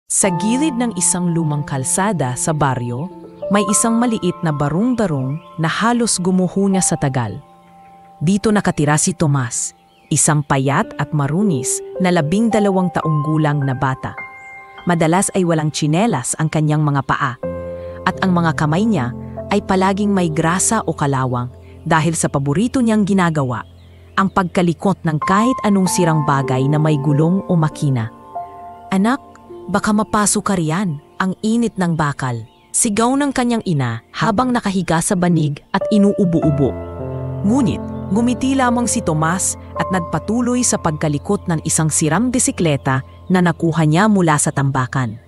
Sa gilid ng isang lumang kalsada sa baryo, may isang maliit na barong-barong na halos gumuho na sa tagal. Dito nakatira si Tomas, isang payat at marunis na 12 taong gulang na bata. Madalas ay walang tsinelas ang kanyang mga paa, at ang mga kamay niya ay palaging may grasa o kalawang dahil sa paborito niyang ginagawa, ang pagkalikot ng kahit anong sirang bagay na may gulong o makina. "Anak, baka mapasok ka riyan," ang init ng bakal. Sigaw ng kanyang ina habang nakahiga sa banig at inuubo-ubo. Ngunit, ngumiti lamang si Tomas at nagpatuloy sa pagkalikot ng isang sirang bisikleta na nakuha niya mula sa tambakan.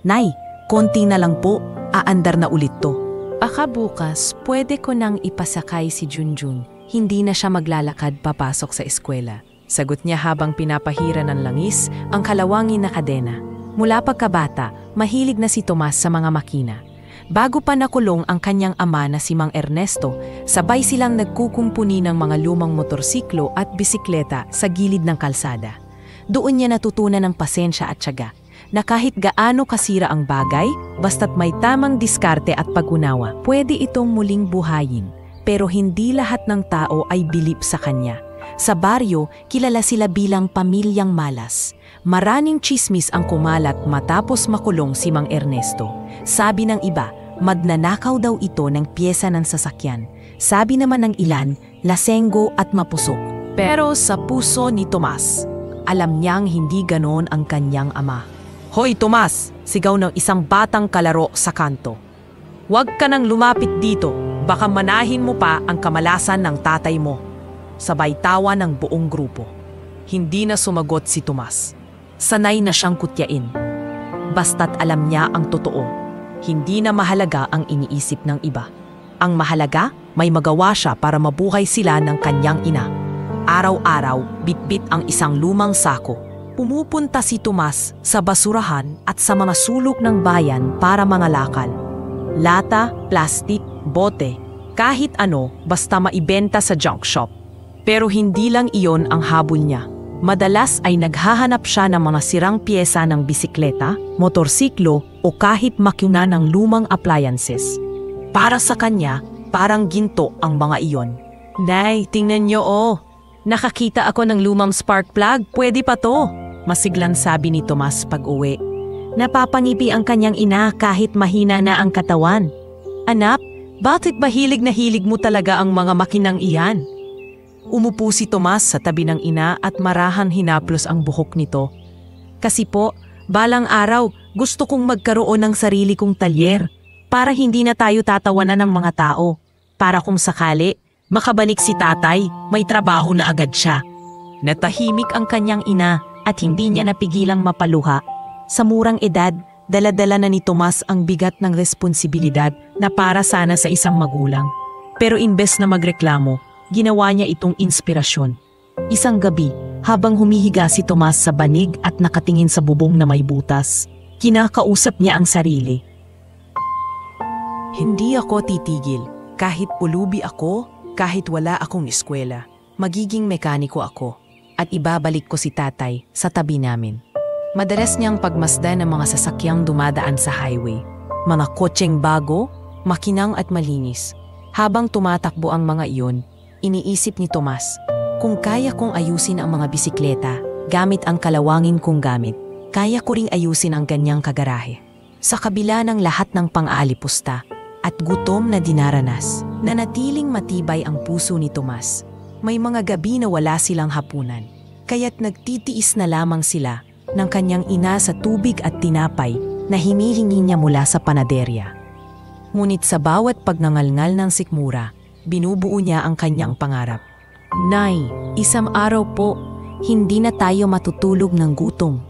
"Nay, konti na lang po, aandar na ulit to." "Baka bukas, pwede ko nang ipasakay si Junjun. Hindi na siya maglalakad papasok sa eskwela," sagot niya habang pinapahira ng langis ang kalawangin na kadena. Mula pagkabata, mahilig na si Tomas sa mga makina. Bago pa nakulong ang kanyang ama na si Mang Ernesto, sabay silang nagkukumpuni ng mga lumang motorsiklo at bisikleta sa gilid ng kalsada. Doon niya natutunan ng pasensya at tiyaga, na kahit gaano kasira ang bagay, basta't may tamang diskarte at pag-unawa, pwede itong muling buhayin. Pero hindi lahat ng tao ay bilib sa kanya. Sa baryo, kilala sila bilang pamilyang malas. Maraming tsismis ang kumalat matapos makulong si Mang Ernesto. Sabi ng iba, magnanakaw daw ito ng pyesa ng sasakyan. Sabi naman ng ilan, lasenggo at mapusok. Pero sa puso ni Tomas, alam niyang hindi ganon ang kanyang ama. "Hoy Tomas!" sigaw ng isang batang kalaro sa kanto. "Huwag ka nang lumapit dito, baka manahin mo pa ang kamalasan ng tatay mo." Sabay tawa ng buong grupo. Hindi na sumagot si Tomas. Sanay na siyang kutyain. Basta't alam niya ang totoo. Hindi na mahalaga ang iniisip ng iba. Ang mahalaga, may magawa siya para mabuhay sila ng kanyang ina. Araw-araw, bitbit ang isang lumang sako. Pumupunta si Tomas sa basurahan at sa mga sulok ng bayan para mangalakal. Lata, plastik, bote, kahit ano basta maibenta sa junk shop. Pero hindi lang iyon ang habol niya. Madalas ay naghahanap siya ng mga sirang pyesa ng bisikleta, motorsiklo o kahit makina ng lumang appliances. Para sa kanya, parang ginto ang mga iyon. "Nay, tingnan niyo oh. Nakakita ako ng lumang spark plug, pwede pa to," masiglang sabi ni Tomas pag-uwi. Napapangipi ang kanyang ina kahit mahina na ang katawan. "Anak, bakit ba hilig na hilig mo talaga ang mga makinang iyan?" Umupo si Tomas sa tabi ng ina at marahang hinaplos ang buhok nito. "Kasi po, balang araw gusto kong magkaroon ng sarili kong talyer para hindi na tayo tatawanan ng mga tao. Para kung sakali, makabalik si tatay, may trabaho na agad siya." Natahimik ang kanyang ina at hindi niya napigilang mapaluha. Sa murang edad, dala-dala na ni Tomas ang bigat ng responsibilidad na para sana sa isang magulang. Pero imbes na magreklamo, ginawa niya itong inspirasyon. Isang gabi, habang humihiga si Tomas sa banig at nakatingin sa bubong na may butas, kinakausap niya ang sarili. "Hindi ako titigil. Kahit ulubi ako, kahit wala akong eskwela, magiging mekaniko ako at ibabalik ko si tatay sa tabi namin." Madalas niyang pagmasdan ng mga sasakyang dumadaan sa highway. Mga kotseng bago, makinang at malinis. Habang tumatakbo ang mga iyon, iniisip ni Tomas, kung kaya kong ayusin ang mga bisikleta gamit ang kalawangin kong gamit, kaya ko ring ayusin ang ganyang kagarahe. Sa kabila ng lahat ng pang-aalipusta at gutom na dinaranas, nanatiling matibay ang puso ni Tomas. May mga gabi na wala silang hapunan, kaya't nagtitiis na lamang sila ng kanyang ina sa tubig at tinapay na hinihingi niya mula sa panaderya. Ngunit sa bawat pagngangalngal ng sikmura, binubuo niya ang kanyang pangarap. "Nay, isang araw po, hindi na tayo matutulog ng gutom."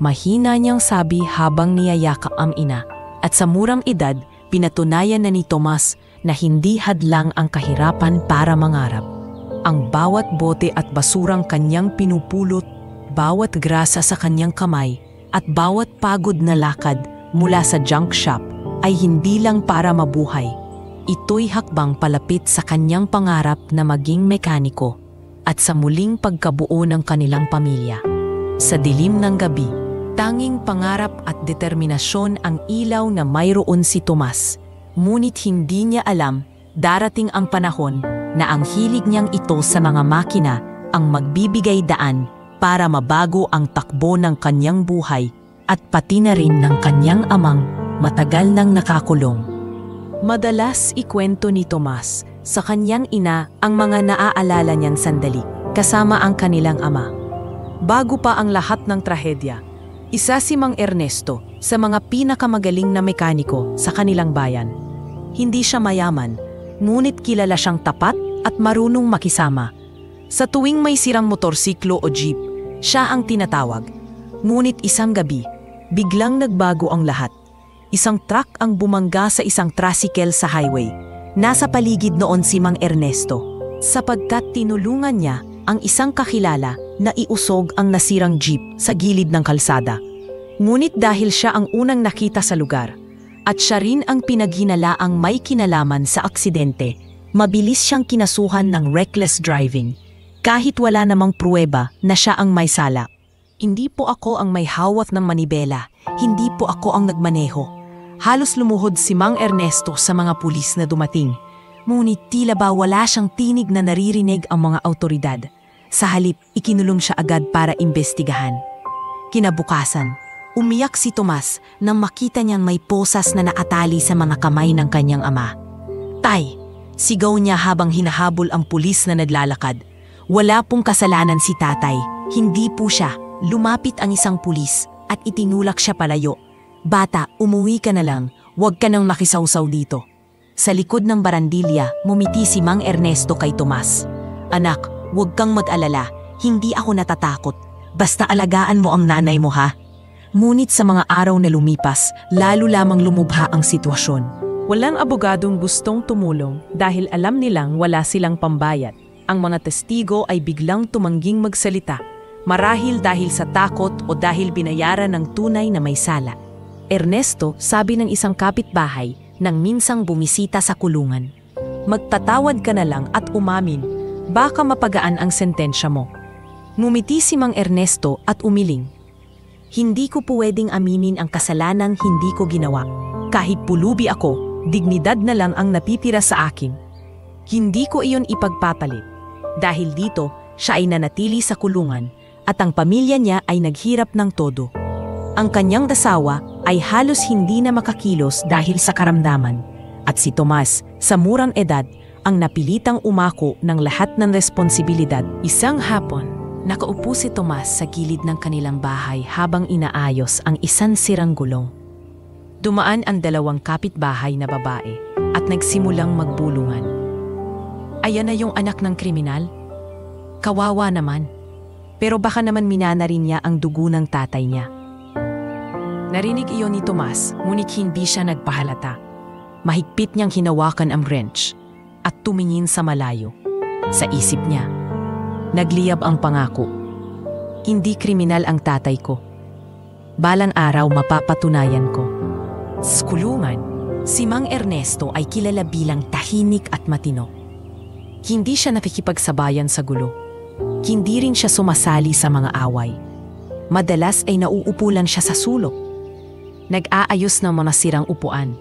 Mahina niyang sabi habang niyayakap ang ina. At sa murang edad, pinatunayan na ni Tomas na hindi hadlang ang kahirapan para mangarap. Ang bawat bote at basurang kanyang pinupulot, bawat grasa sa kanyang kamay, at bawat pagod na lakad mula sa junk shop ay hindi lang para mabuhay. Ito'y hakbang palapit sa kanyang pangarap na maging mekaniko at sa muling pagkabuo ng kanilang pamilya. Sa dilim ng gabi, Tanging pangarap at determinasyon ang ilaw na mayroon si Tomas. Ngunit hindi niya alam, darating ang panahon na ang hilig niyang ito sa mga makina ang magbibigay daan para mabago ang takbo ng kanyang buhay at pati na rin ng kanyang amang matagal nang nakakulong. Madalas ikwento ni Tomas sa kanyang ina ang mga naaalala niyang sandali kasama ang kanilang ama. Bago pa ang lahat ng trahedya, isa si Mang Ernesto sa mga pinakamagaling na mekaniko sa kanilang bayan. Hindi siya mayaman, ngunit kilala siyang tapat at marunong makisama. Sa tuwing may sirang motorsiklo o jeep, siya ang tinatawag. Ngunit isang gabi, biglang nagbago ang lahat. Isang truck ang bumangga sa isang tricycle sa highway. Nasa paligid noon si Mang Ernesto, sapagkat tinulungan niya ang isang kakilala na iusog ang nasirang jeep sa gilid ng kalsada. Ngunit dahil siya ang unang nakita sa lugar, at siya rin ang pinaghinalaang may kinalaman sa aksidente, mabilis siyang kinasuhan ng reckless driving, kahit wala namang pruweba na siya ang may sala. Hindi po ako ang may hawak ng manibela, hindi po ako ang nagmaneho. Halos lumuhod si Mang Ernesto sa mga pulis na dumating. Ngunit tila ba wala siyang tinig na naririnig ang mga awtoridad. Sa halip, ikinulong siya agad para imbestigahan. Kinabukasan, umiyak si Tomas nang makita niyang may posas na naatali sa mga kamay ng kanyang ama. "Tay!" sigaw niya habang hinahabol ang pulis na naglalakad. Wala pong kasalanan si tatay, hindi po siya. Lumapit ang isang pulis at itinulak siya palayo. "Bata, umuwi ka na lang, huwag ka nang makisawsaw dito." Sa likod ng barandilya, mumiti si Mang Ernesto kay Tomas. "Anak, huwag kang mag-alala, hindi ako natatakot. Basta alagaan mo ang nanay mo, ha?" Ngunit sa mga araw na lumipas, lalo lamang lumubha ang sitwasyon. Walang abogadong gustong tumulong dahil alam nilang wala silang pambayad. Ang mga testigo ay biglang tumangging magsalita, marahil dahil sa takot o dahil binayaran ng tunay na may sala. "Ernesto," sabi ng isang kapitbahay nang minsang bumisita sa kulungan, "magtatawad ka na lang at umamin. Baka mapagaan ang sentensya mo." Ngumiti si Mang Ernesto at umiling. "Hindi ko pwedeng aminin ang kasalanang hindi ko ginawa. Kahit pulubi ako, dignidad na lang ang natitira sa akin. Hindi ko iyon ipagpapalit. Dahil dito, siya ay nanatili sa kulungan at ang pamilya niya ay naghirap ng todo. Ang kanyang dasawa ay halos hindi na makakilos dahil sa karamdaman. At si Tomas, sa murang edad, ang napilitang umako ng lahat ng responsibilidad." Isang hapon, nakaupo si Tomas sa gilid ng kanilang bahay habang inaayos ang isang sirang gulong. Dumaan ang dalawang kapitbahay na babae at nagsimulang magbulungan. "Ayan na yung anak ng kriminal? Kawawa naman. Pero baka naman minana rin niya ang dugo ng tatay niya." Narinig iyon ni Tomas, ngunit hindi siya nagpahalata. Mahigpit niyang hinawakan ang wrench at tumingin sa malayo. Sa isip niya, nagliyab ang pangako. Hindi kriminal ang tatay ko. Balang araw mapapatunayan ko. Sa kulungan, si Mang Ernesto ay kilala bilang tahimik at matino. Hindi siya nakikipagsabayan sa gulo. Hindi rin siya sumasali sa mga away. Madalas ay nauupo lang siya sa sulok. Nag-aayos ng mga sirang upuan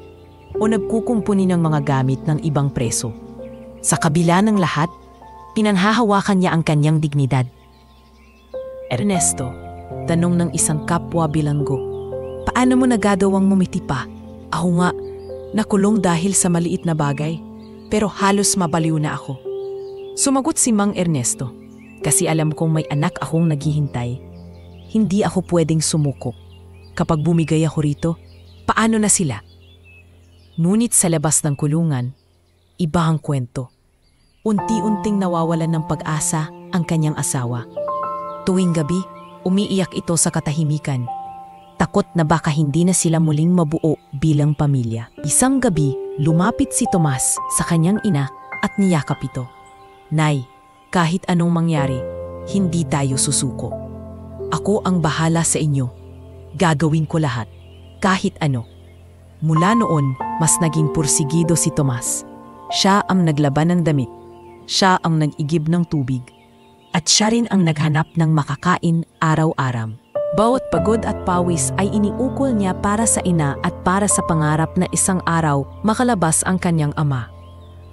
o nagkukumpuni ng mga gamit ng ibang preso. Sa kabila ng lahat, pinanhahawakan niya ang kanyang dignidad. "Ernesto," tanong ng isang kapwa bilanggo, "paano mo nagagawang mumiti pa? Ako nga, nakulong dahil sa maliit na bagay, pero halos mabaliw na ako." Sumagot si Mang Ernesto, "Kasi alam kong may anak akong naghihintay. Hindi ako pwedeng sumuko. Kapag bumigay ako rito, paano na sila?" Ngunit sa labas ng kulungan, iba ang kwento. Unti-unting nawawalan ng pag-asa ang kanyang asawa. Tuwing gabi, umiiyak ito sa katahimikan. Takot na baka hindi na sila muling mabuo bilang pamilya. Isang gabi, lumapit si Tomas sa kanyang ina at niyakap ito. "Nay, kahit anong mangyari, hindi tayo susuko. Ako ang bahala sa inyo. Gagawin ko lahat, kahit ano." Mula noon, mas naging pursigido si Tomas. Siya ang naglaban ng damit. Siya ang nag-igib ng tubig. At siya rin ang naghanap ng makakain araw-araw. Bawat pagod at pawis ay iniukol niya para sa ina at para sa pangarap na isang araw makalabas ang kanyang ama.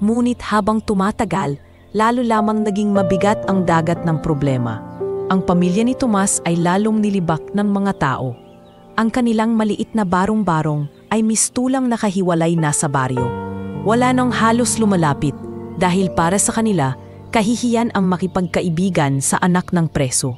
Ngunit habang tumatagal, lalo lamang naging mabigat ang dagat ng problema. Ang pamilya ni Tomas ay lalong nilibak ng mga tao. Ang kanilang maliit na barong-barong ay mistulang nakahiwalay na sa baryo. Wala nang halos lumalapit dahil para sa kanila, kahihiyan ang makipagkaibigan sa anak ng preso.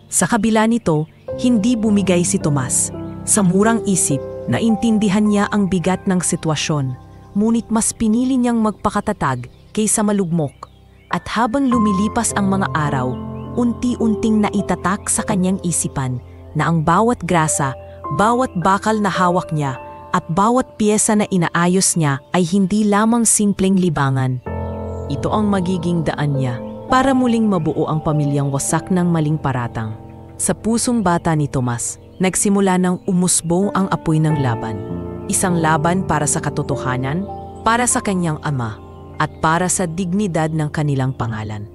Sa kabila nito, hindi bumigay si Tomas. Sa murang isip, naintindihan niya ang bigat ng sitwasyon, ngunit mas pinili niyang magpakatatag kaysa malugmok. At habang lumilipas ang mga araw, unti-unting naitatak sa kanyang isipan na ang bawat grasa, bawat bakal na hawak niya, at bawat piyesa na inaayos niya ay hindi lamang simpleng libangan. Ito ang magiging daan niya para muling mabuo ang pamilyang wasak ng maling paratang. Sa pusong bata ni Tomas, nagsimula ng umusbong ang apoy ng laban. Isang laban para sa katotohanan, para sa kanyang ama, at para sa dignidad ng kanilang pangalan.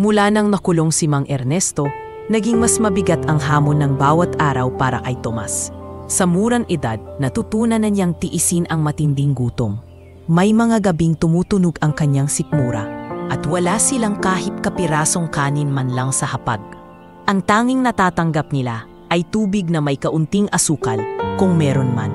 Mula nang nakulong si Mang Ernesto, naging mas mabigat ang hamon ng bawat araw para kay Tomas. Sa murang edad, natutunan na niyang tiisin ang matinding gutom. May mga gabing tumutunog ang kanyang sikmura, at wala silang kahit kapirasong kanin man lang sa hapag. Ang tanging natatanggap nila ay tubig na may kaunting asukal kung meron man.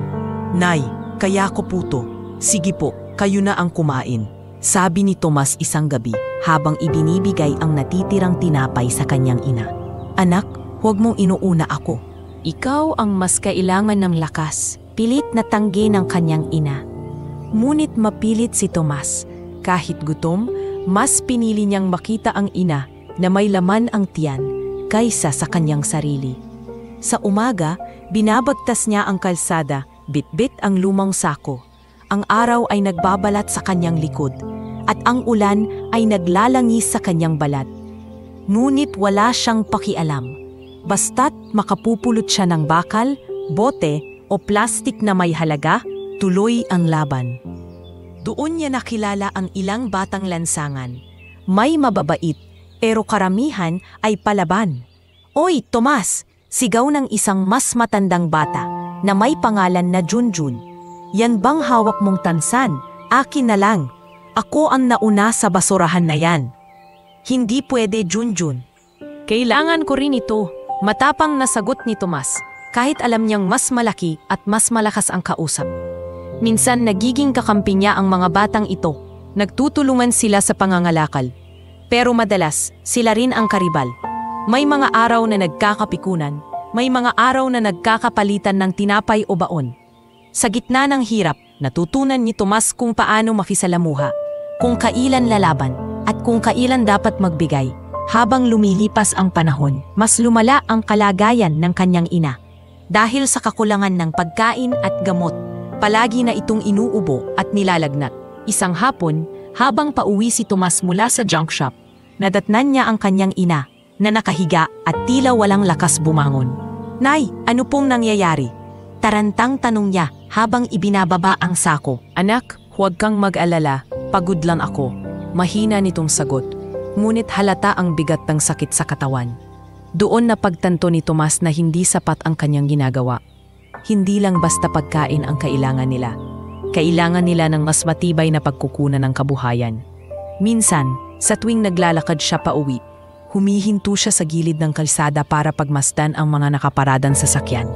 "Nay, kaya ko puto. Sige po, kayo na ang kumain," sabi ni Tomas isang gabi habang ibinibigay ang natitirang tinapay sa kanyang ina. "Anak, huwag mong inuuna ako. Ikaw ang mas kailangan ng lakas," pilit na tanggi ng kanyang ina. Ngunit mapilit si Tomas. Kahit gutom, mas pinili niyang makita ang ina na may laman ang tiyan kaysa sa kanyang sarili. Sa umaga, binabagtas niya ang kalsada, bitbit ang lumang sako. Ang araw ay nagbabalat sa kanyang likod, at ang ulan ay naglalangis sa kanyang balat. Ngunit wala siyang pakialam. Basta't makapupulot siya ng bakal, bote o plastik na may halaga, tuloy ang laban. Doon niya nakilala ang ilang batang lansangan. May mababait, pero karamihan ay palaban. "Oy, Tomas!" sigaw ng isang mas matandang bata na may pangalan na Junjun. "Yan bang hawak mong tansan? Akin na lang. Ako ang nauna sa basurahan na yan." "Hindi pwede, Junjun. Kailangan ko rin ito," matapang na sagot ni Tomas, kahit alam niyang mas malaki at mas malakas ang kausap. Minsan nagiging kakampi niya ang mga batang ito. Nagtutulungan sila sa pangangalakal. Pero madalas, sila rin ang karibal. May mga araw na nagkakapikunan, may mga araw na nagkakapalitan ng tinapay o baon. Sa gitna ng hirap, natutunan ni Tomas kung paano makisalamuha, kung kailan lalaban, at kung kailan dapat magbigay. Habang lumilipas ang panahon, mas lumala ang kalagayan ng kanyang ina. Dahil sa kakulangan ng pagkain at gamot, palagi na itong inuubo at nilalagnat. Isang hapon, habang pauwi si Tomas mula sa junk shop, nadatnan niya ang kanyang ina na nakahiga at tila walang lakas bumangon. "Nay, ano pong nangyayari?" Tarantang tanong niya habang ibinababa ang sako. "Anak, huwag kang mag-alala, pagod lang ako." Mahina nitong sagot, ngunit halata ang bigat ng sakit sa katawan. Doon napagtanto ni Tomas na hindi sapat ang kanyang ginagawa. Hindi lang basta pagkain ang kailangan nila. Kailangan nila ng mas matibay na pagkukunan ng kabuhayan. Minsan, sa tuwing naglalakad siya pauwi, humihinto siya sa gilid ng kalsada para pagmasdan ang mga nakaparadan sasakyan.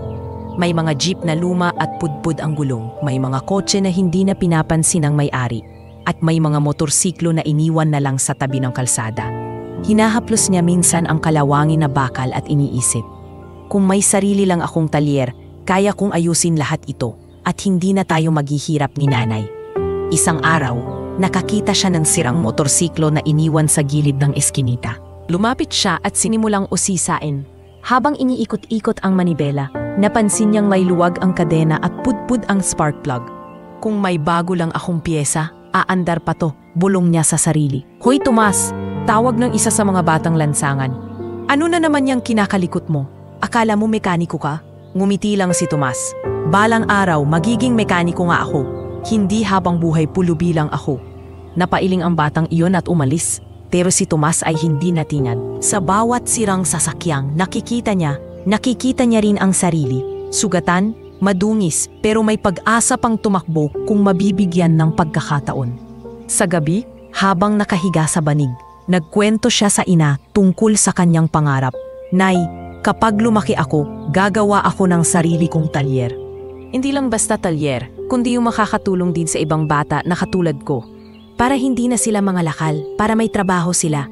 May mga jeep na luma at pudpud ang gulong, may mga kotse na hindi na pinapansin ng may-ari, at may mga motorsiklo na iniwan na lang sa tabi ng kalsada. Hinahaplos niya minsan ang kalawangin na bakal at iniisip, "Kung may sarili lang akong talyer, kaya kong ayusin lahat ito. At hindi na tayo maghihirap ni nanay." Isang araw, nakakita siya ng sirang motorsiklo na iniwan sa gilid ng eskinita. Lumapit siya at sinimulang usisain. Habang iniikot-ikot ang manibela, napansin niyang may luwag ang kadena at pudpud ang spark plug. "Kung may bago lang akong piyesa, aandar pa to," bulong niya sa sarili. "Hoy Tomas!" tawag ng isa sa mga batang lansangan. "Ano na naman yung kinakalikot mo? Akala mo mekaniko ka?" Ngumiti lang si Tomas. "Balang araw, magiging mekaniko nga ako. Hindi habang buhay pulubi lang ako." Napailing ang batang iyon at umalis. Pero si Tomas ay hindi natingad. Sa bawat sirang sasakyang, nakikita niya Nakikita niya rin ang sarili, sugatan, madungis, pero may pag-asa pang tumakbo kung mabibigyan ng pagkakataon. Sa gabi, habang nakahiga sa banig, nagkwento siya sa ina tungkol sa kanyang pangarap. Nay, kapag lumaki ako, gagawa ako ng sarili kong talyer. Hindi lang basta talyer, kundi yung makakatulong din sa ibang bata na katulad ko. Para hindi na sila mga lakal, para may trabaho sila.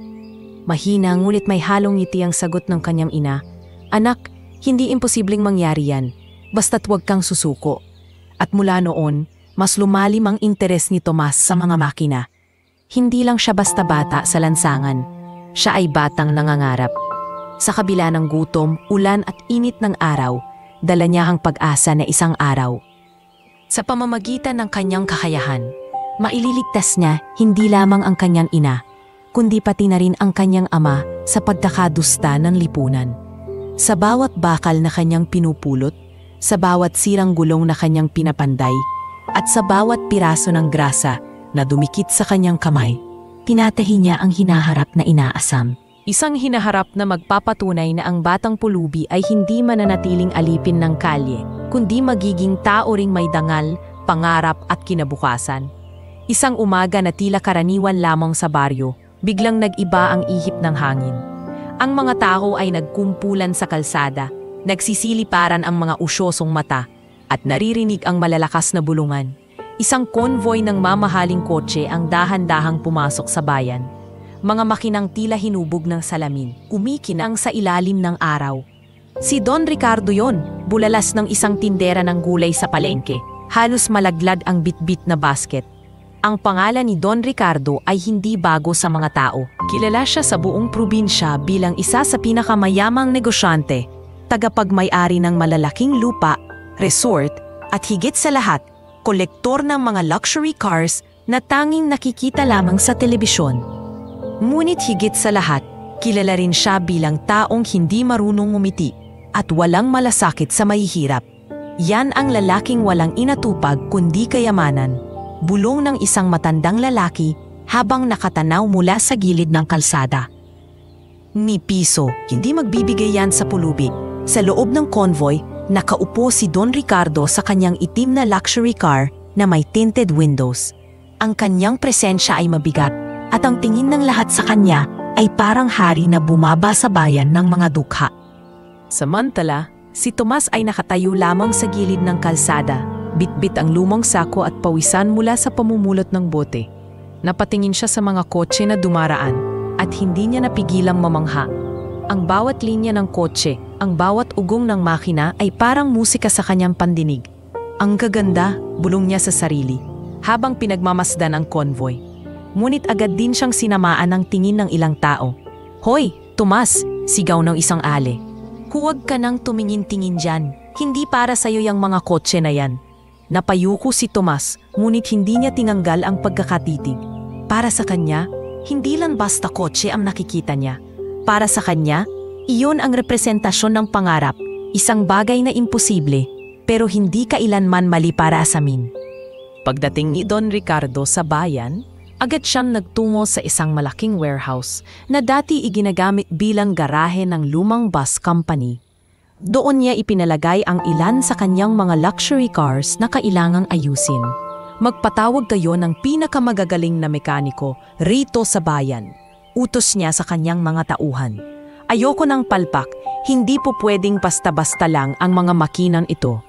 Mahina ngunit may halong ngiti ang sagot ng kanyang ina. Anak, hindi imposibleng mangyari yan, basta't huwag kang susuko. At mula noon, mas lumalim ang interes ni Tomas sa mga makina. Hindi lang siya basta bata sa lansangan, siya ay batang nangangarap. Sa kabila ng gutom, ulan at init ng araw, dala niya ang pag-asa na isang araw. Sa pamamagitan ng kanyang kakayahan, maililigtas niya hindi lamang ang kanyang ina, kundi pati na rin ang kanyang ama sa pagkakadusta ng lipunan. Sa bawat bakal na kanyang pinupulot, sa bawat sirang gulong na kanyang pinapanday, at sa bawat piraso ng grasa na dumikit sa kanyang kamay, tinatahi niya ang hinaharap na inaasam. Isang hinaharap na magpapatunay na ang batang pulubi ay hindi mananatiling alipin ng kalye, kundi magiging tao ring may dangal, pangarap at kinabukasan. Isang umaga na tila karaniwan lamang sa baryo, biglang nag-iba ang ihip ng hangin. Ang mga tao ay nagkumpulan sa kalsada, nagsisiliparan ang mga usyosong mata, at naririnig ang malalakas na bulungan. Isang konvoy ng mamahaling kotse ang dahan-dahang pumasok sa bayan. Mga makinang tila hinubog ng salamin, kumikinang sa ilalim ng araw. Si Don Ricardo yon, bulalas ng isang tindera ng gulay sa palengke. Halos malaglag ang bitbit na basket. Ang pangalan ni Don Ricardo ay hindi bago sa mga tao. Kilala siya sa buong probinsya bilang isa sa pinakamayamang negosyante, tagapagmay-ari ng malalaking lupa, resort, at higit sa lahat, kolektor ng mga luxury cars na tanging nakikita lamang sa telebisyon. Ngunit higit sa lahat, kilala rin siya bilang taong hindi marunong ngumiti at walang malasakit sa mahihirap. Yan ang lalaking walang inatupag kundi kayamanan. Bulong ng isang matandang lalaki habang nakatanaw mula sa gilid ng kalsada. Ni piso, hindi magbibigay yan sa pulubi. Sa loob ng convoy, nakaupo si Don Ricardo sa kanyang itim na luxury car na may tinted windows. Ang kanyang presensya ay mabigat at ang tingin ng lahat sa kanya ay parang hari na bumaba sa bayan ng mga dukha. Samantala, si Tomas ay nakatayo lamang sa gilid ng kalsada. Bitbit ang lumang sako at pawisan mula sa pamumulot ng bote. Napatingin siya sa mga kotse na dumaraan at hindi niya napigilang mamangha. Ang bawat linya ng kotse, ang bawat ugong ng makina ay parang musika sa kanyang pandinig. Ang gaganda, bulong niya sa sarili, habang pinagmamasdan ang convoy. Ngunit agad din siyang sinamaan ng tingin ng ilang tao. "Hoy, Tomas!" sigaw ng isang ale. "Huwag ka nang tumingin-tingin dyan. Hindi para sa'yo yung mga kotse na yan." Napayuko si Tomas, ngunit hindi niya tinanggal ang pagkakatitig. Para sa kanya, hindi lang basta kotse ang nakikita niya. Para sa kanya, iyon ang representasyon ng pangarap, isang bagay na imposible, pero hindi kailanman mali para asamin. Pagdating ni Don Ricardo sa bayan, agad siyang nagtungo sa isang malaking warehouse na dati iginagamit bilang garahe ng lumang bus company. Doon niya ipinalagay ang ilan sa kanyang mga luxury cars na kailangang ayusin. "Magpatawag kayo ng pinakamagagaling na mekaniko rito sa bayan," utos niya sa kanyang mga tauhan. "Ayoko ng palpak, hindi po pwedeng basta-basta lang ang mga makinan ito."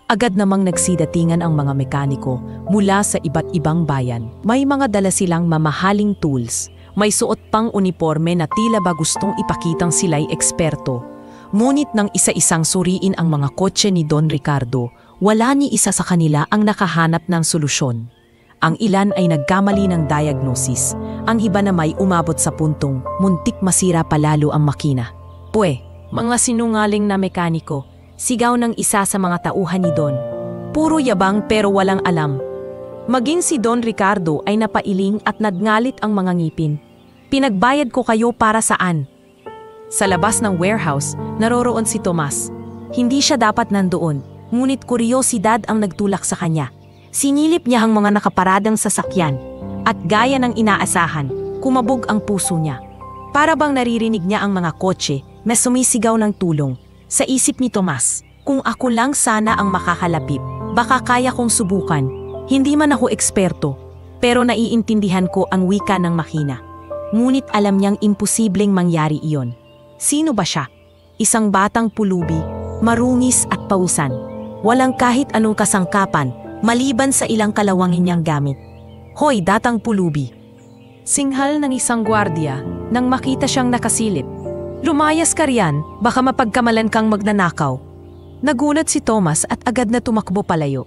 Agad namang nagsidatingan ang mga mekaniko mula sa iba't ibang bayan. May mga dala silang mamahaling tools, may suot pang uniforme na tila ba gustong ipakitang sila'y eksperto. Ngunit nang isa-isang suriin ang mga kotse ni Don Ricardo, wala ni isa sa kanila ang nakahanap ng solusyon. Ang ilan ay nagkamali ng diagnosis, ang iba na may umabot sa puntong muntik masira palalo ang makina. "Pwe, mga sinungaling na mekaniko," sigaw ng isa sa mga tauhan ni Don. Puro yabang pero walang alam. Maging si Don Ricardo ay napailing at nagngalit ang mga ngipin. "Pinagbayad ko kayo para saan?" Sa labas ng warehouse, naroroon si Tomas. Hindi siya dapat nandoon, ngunit kuryosidad ang nagtulak sa kanya. Sinilip niya ang mga nakaparadang sasakyan, at gaya ng inaasahan, kumabog ang puso niya. Para bang naririnig niya ang mga kotse na sumisigaw ng tulong, Sa isip ni Tomas, kung ako lang sana ang makakalapit, baka kaya kong subukan. Hindi man ako eksperto, pero naiintindihan ko ang wika ng makina. Ngunit alam niyang imposibleng mangyari iyon. Sino ba siya? Isang batang pulubi, marungis at pausan. Walang kahit anong kasangkapan, maliban sa ilang kalawangin niyang gamit. Hoy, datang pulubi! Singhal ng isang gwardiya nang makita siyang nakasilip. Lumayas ka riyan, baka mapagkamalan kang magnanakaw. Nagulat si Tomas at agad na tumakbo palayo.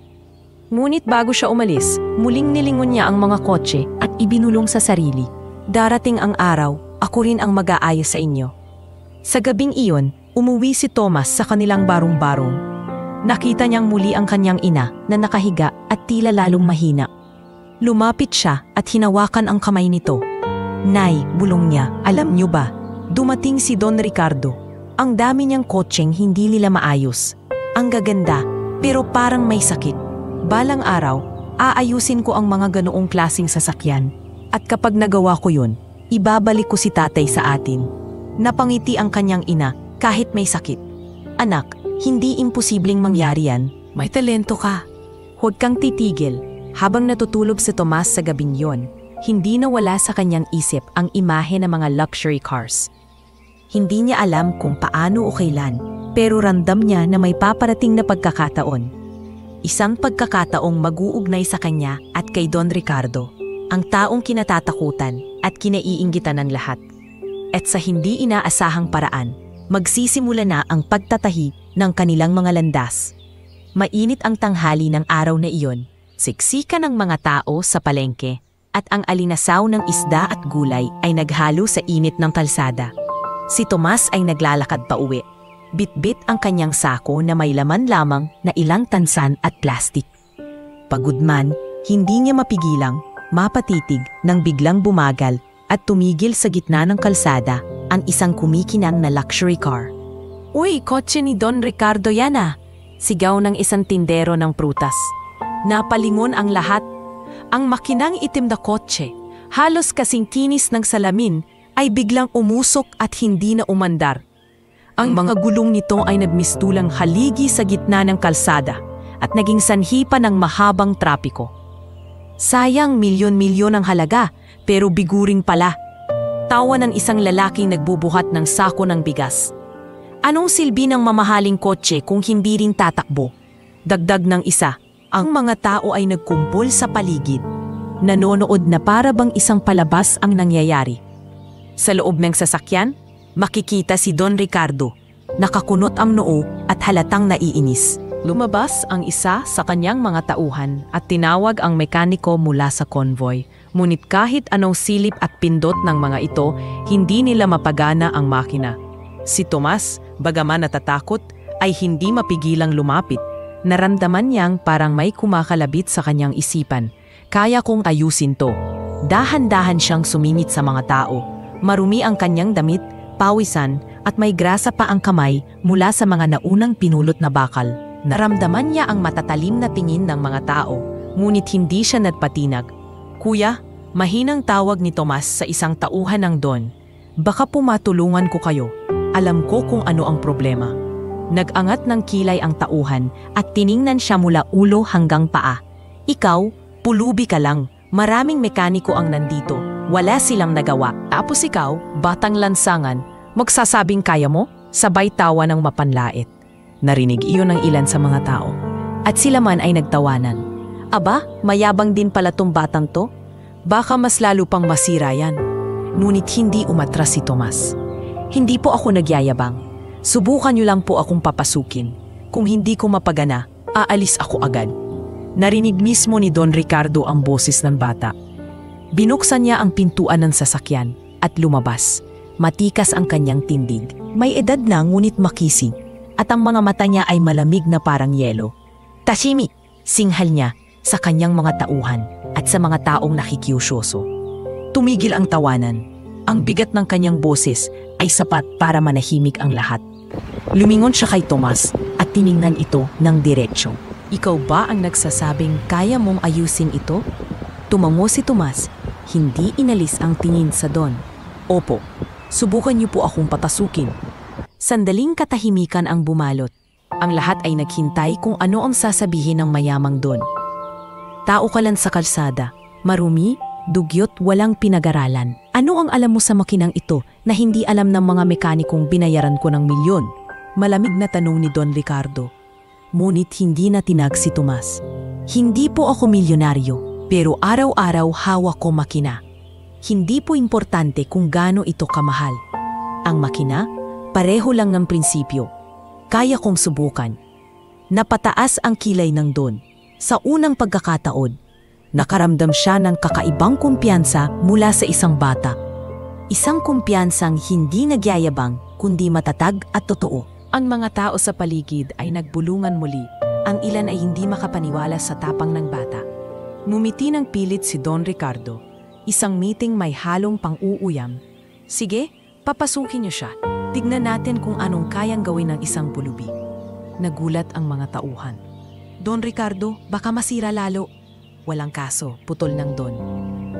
Ngunit bago siya umalis, muling nilingon niya ang mga kotse at ibinulong sa sarili. Darating ang araw, ako rin ang mag-aayos sa inyo. Sa gabing iyon, umuwi si Tomas sa kanilang barong-barong. Nakita niyang muli ang kanyang ina na nakahiga at tila lalong mahina. Lumapit siya at hinawakan ang kamay nito. Nay, bulong niya, alam niyo ba? Dumating si Don Ricardo. Ang dami niyang kotseng hindi nila maayos. Ang gaganda, pero parang may sakit. Balang araw, aayusin ko ang mga ganoong klaseng sasakyan. At kapag nagawa ko yun, ibabalik ko si tatay sa atin. Napangiti ang kanyang ina kahit may sakit. Anak, hindi imposibleng mangyari yan. May talento ka. Huwag kang titigil. Habang natutulog si Tomas sa gabing yon, hindi nawala sa kanyang isip ang imahe ng mga luxury cars. Hindi niya alam kung paano o kailan, pero ramdam niya na may paparating na pagkakataon. Isang pagkakataong mag-uugnay sa kanya at kay Don Ricardo, ang taong kinatatakutan at kinaiinggitan ng lahat. At sa hindi inaasahang paraan, magsisimula na ang pagtatahi ng kanilang mga landas. Mainit ang tanghali ng araw na iyon, siksikan ng mga tao sa palengke, at ang alinasaw ng isda at gulay ay naghalo sa init ng kalsada. Si Tomas ay naglalakad pa uwi. Bit-bit ang kanyang sako na may laman lamang na ilang tansan at plastik. Pagod man, hindi niya mapigilang mapatitig nang biglang bumagal at tumigil sa gitna ng kalsada ang isang kumikinang na luxury car. Uy, kotse ni Don Ricardo yan ah! Sigaw ng isang tindero ng prutas. Napalingon ang lahat. Ang makinang itim na kotse, halos kasing kinis ng salamin, ay biglang umusok at hindi na umandar. Ang mga gulong nito ay nagmistulang haligi sa gitna ng kalsada at naging sanhi pa ng mahabang trapiko. Sayang milyon-milyon ang halaga, pero biguring pala. Tawa ng isang lalaking nagbubuhat ng sako ng bigas. Anong silbi ng mamahaling kotse kung hindi rin tatakbo? Dagdag ng isa, ang mga tao ay nagkumpol sa paligid. Nanonood na para bang isang palabas ang nangyayari. Sa loob ng sasakyan, makikita si Don Ricardo. Nakakunot ang noo at halatang naiinis. Lumabas ang isa sa kanyang mga tauhan at tinawag ang mekaniko mula sa convoy. Ngunit kahit anong silip at pindot ng mga ito, hindi nila mapagana ang makina. Si Tomas, bagaman natatakot, ay hindi mapigilang lumapit. Naramdaman niyang parang may kumakalabit sa kanyang isipan. Kaya kong ayusin to. Dahan-dahan siyang sumingit sa mga tao. Marumi ang kanyang damit, pawisan, at may grasa pa ang kamay mula sa mga naunang pinulot na bakal. Naramdaman niya ang matatalim na tingin ng mga tao, ngunit hindi siya nagpatinag. Kuya, mahinang tawag ni Tomas sa isang tauhan ng Don. Baka pumatulungan ko kayo. Alam ko kung ano ang problema. Nag-angat ng kilay ang tauhan at tiningnan siya mula ulo hanggang paa. Ikaw, pulubi ka lang. Maraming mekaniko ang nandito. Wala silang nagawa. Tapos ikaw, batang lansangan, magsasabing kaya mo? Sabay tawa ng mapanlait. Narinig iyon ng ilan sa mga tao. At sila man ay nagtawanan. Aba, mayabang din pala tong batang to? Baka mas lalo pang masira yan. Ngunit hindi umatras si Tomas. Hindi po ako nagyayabang. Subukan niyo lang po akong papasukin. Kung hindi ko mapagana, aalis ako agad. Narinig mismo ni Don Ricardo ang boses ng bata. Binuksan niya ang pintuan ng sasakyan at lumabas. Matikas ang kanyang tindig. May edad na ngunit makisig at ang mga mata niya ay malamig na parang yelo. Tashimi, singhal niya sa kanyang mga tauhan at sa mga taong nakikiusyoso. Tumigil ang tawanan. Ang bigat ng kanyang boses ay sapat para manahimik ang lahat. Lumingon siya kay Tomas at tiningnan ito ng diretsyo. Ikaw ba ang nagsasabing kaya mong ayusin ito? Tumango si Tomas, hindi inalis ang tingin sa Don. Opo, subukan niyo po akong patasukin. Sandaling katahimikan ang bumalot. Ang lahat ay naghintay kung ano ang sasabihin ng mayamang Don. Tao ka lang sa kalsada, marumi, dugyot, walang pinag-aralan. Ano ang alam mo sa makinang ito na hindi alam ng mga mekanikong binayaran ko ng milyon? Malamig na tanong ni Don Ricardo. Ngunit hindi na tinag si Tomas. Hindi po ako milyonaryo, pero araw-araw hawak ko makina. Hindi po importante kung gaano ito kamahal. Ang makina, pareho lang ng prinsipyo. Kaya kong subukan. Napataas ang kilay ng Don. Sa unang pagkakataon, nakaramdam siya ng kakaibang kumpiyansa mula sa isang bata. Isang kumpiyansang hindi nagyayabang kundi matatag at totoo. Ang mga tao sa paligid ay nagbulungan muli. Ang ilan ay hindi makapaniwala sa tapang ng bata. Ngumiti ng pilit si Don Ricardo. Isang meeting may halong pang-uuyam. Sige, papasukin niyo siya. Tignan natin kung anong kayang gawin ng isang pulubi. Nagulat ang mga tauhan. Don Ricardo, baka masira lalo. Walang kaso, putol ng Don.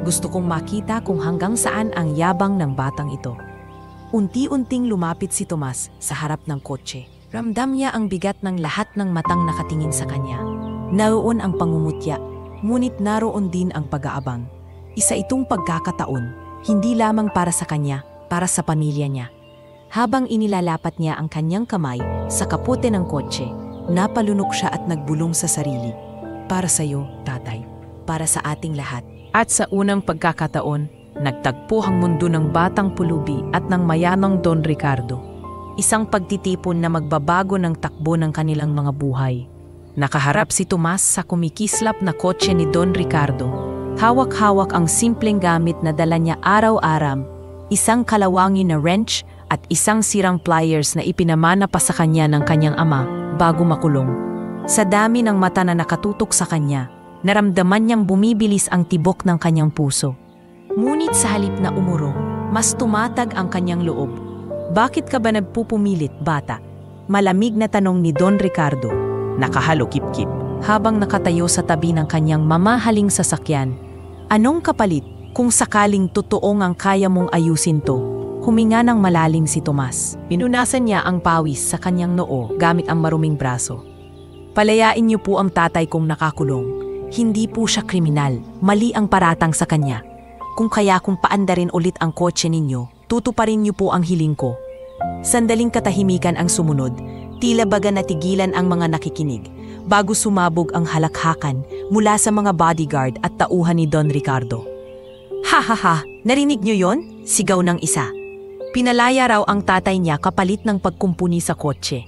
Gusto kong makita kung hanggang saan ang yabang ng batang ito. Unti-unting lumapit si Tomas sa harap ng kotse. Ramdam niya ang bigat ng lahat ng matang nakatingin sa kanya. Naroon ang pangungutya, ngunit naroon din ang pag-aabang. Isa itong pagkakataon, hindi lamang para sa kanya, para sa pamilya niya. Habang inilalapat niya ang kanyang kamay sa kapote ng kotse, napalunok siya at nagbulong sa sarili. Para sa iyo, tatay. Para sa ating lahat. At sa unang pagkakataon, nagtagpo ang mundo ng batang pulubi at ng mayanang Don Ricardo. Isang pagtitipon na magbabago ng takbo ng kanilang mga buhay. Nakaharap si Tomas sa kumikislap na kotse ni Don Ricardo. Hawak-hawak ang simpleng gamit na dala niya araw-araw, isang kalawangin na wrench at isang sirang pliers na ipinamana pa sa kanya ng kanyang ama bago makulong. Sa dami ng mata na nakatutok sa kanya, naramdaman niyang bumibilis ang tibok ng kanyang puso. Ngunit sa halip na umurong, mas tumatag ang kanyang loob. Bakit ka ba nagpupumilit, bata? Malamig na tanong ni Don Ricardo. Nakahalokip-kip habang nakatayo sa tabi ng kanyang mamahaling sasakyan. Anong kapalit kung sakaling totoong ang kaya mong ayusin to? Huminga ng malalim si Tomas. Pinunasan niya ang pawis sa kanyang noo gamit ang maruming braso. Palayain niyo po ang tatay kong nakakulong. Hindi po siya kriminal. Mali ang paratang sa kanya. Kung paandarin ulit ang kotse ninyo, tutuparin niyo po ang hiling ko. Sandaling katahimikan ang sumunod, tila baga natigilan ang mga nakikinig, bago sumabog ang halakhakan mula sa mga bodyguard at tauhan ni Don Ricardo. Ha ha ha, narinig niyo yon? Sigaw ng isa. Pinalaya raw ang tatay niya kapalit ng pagkumpuni sa kotse.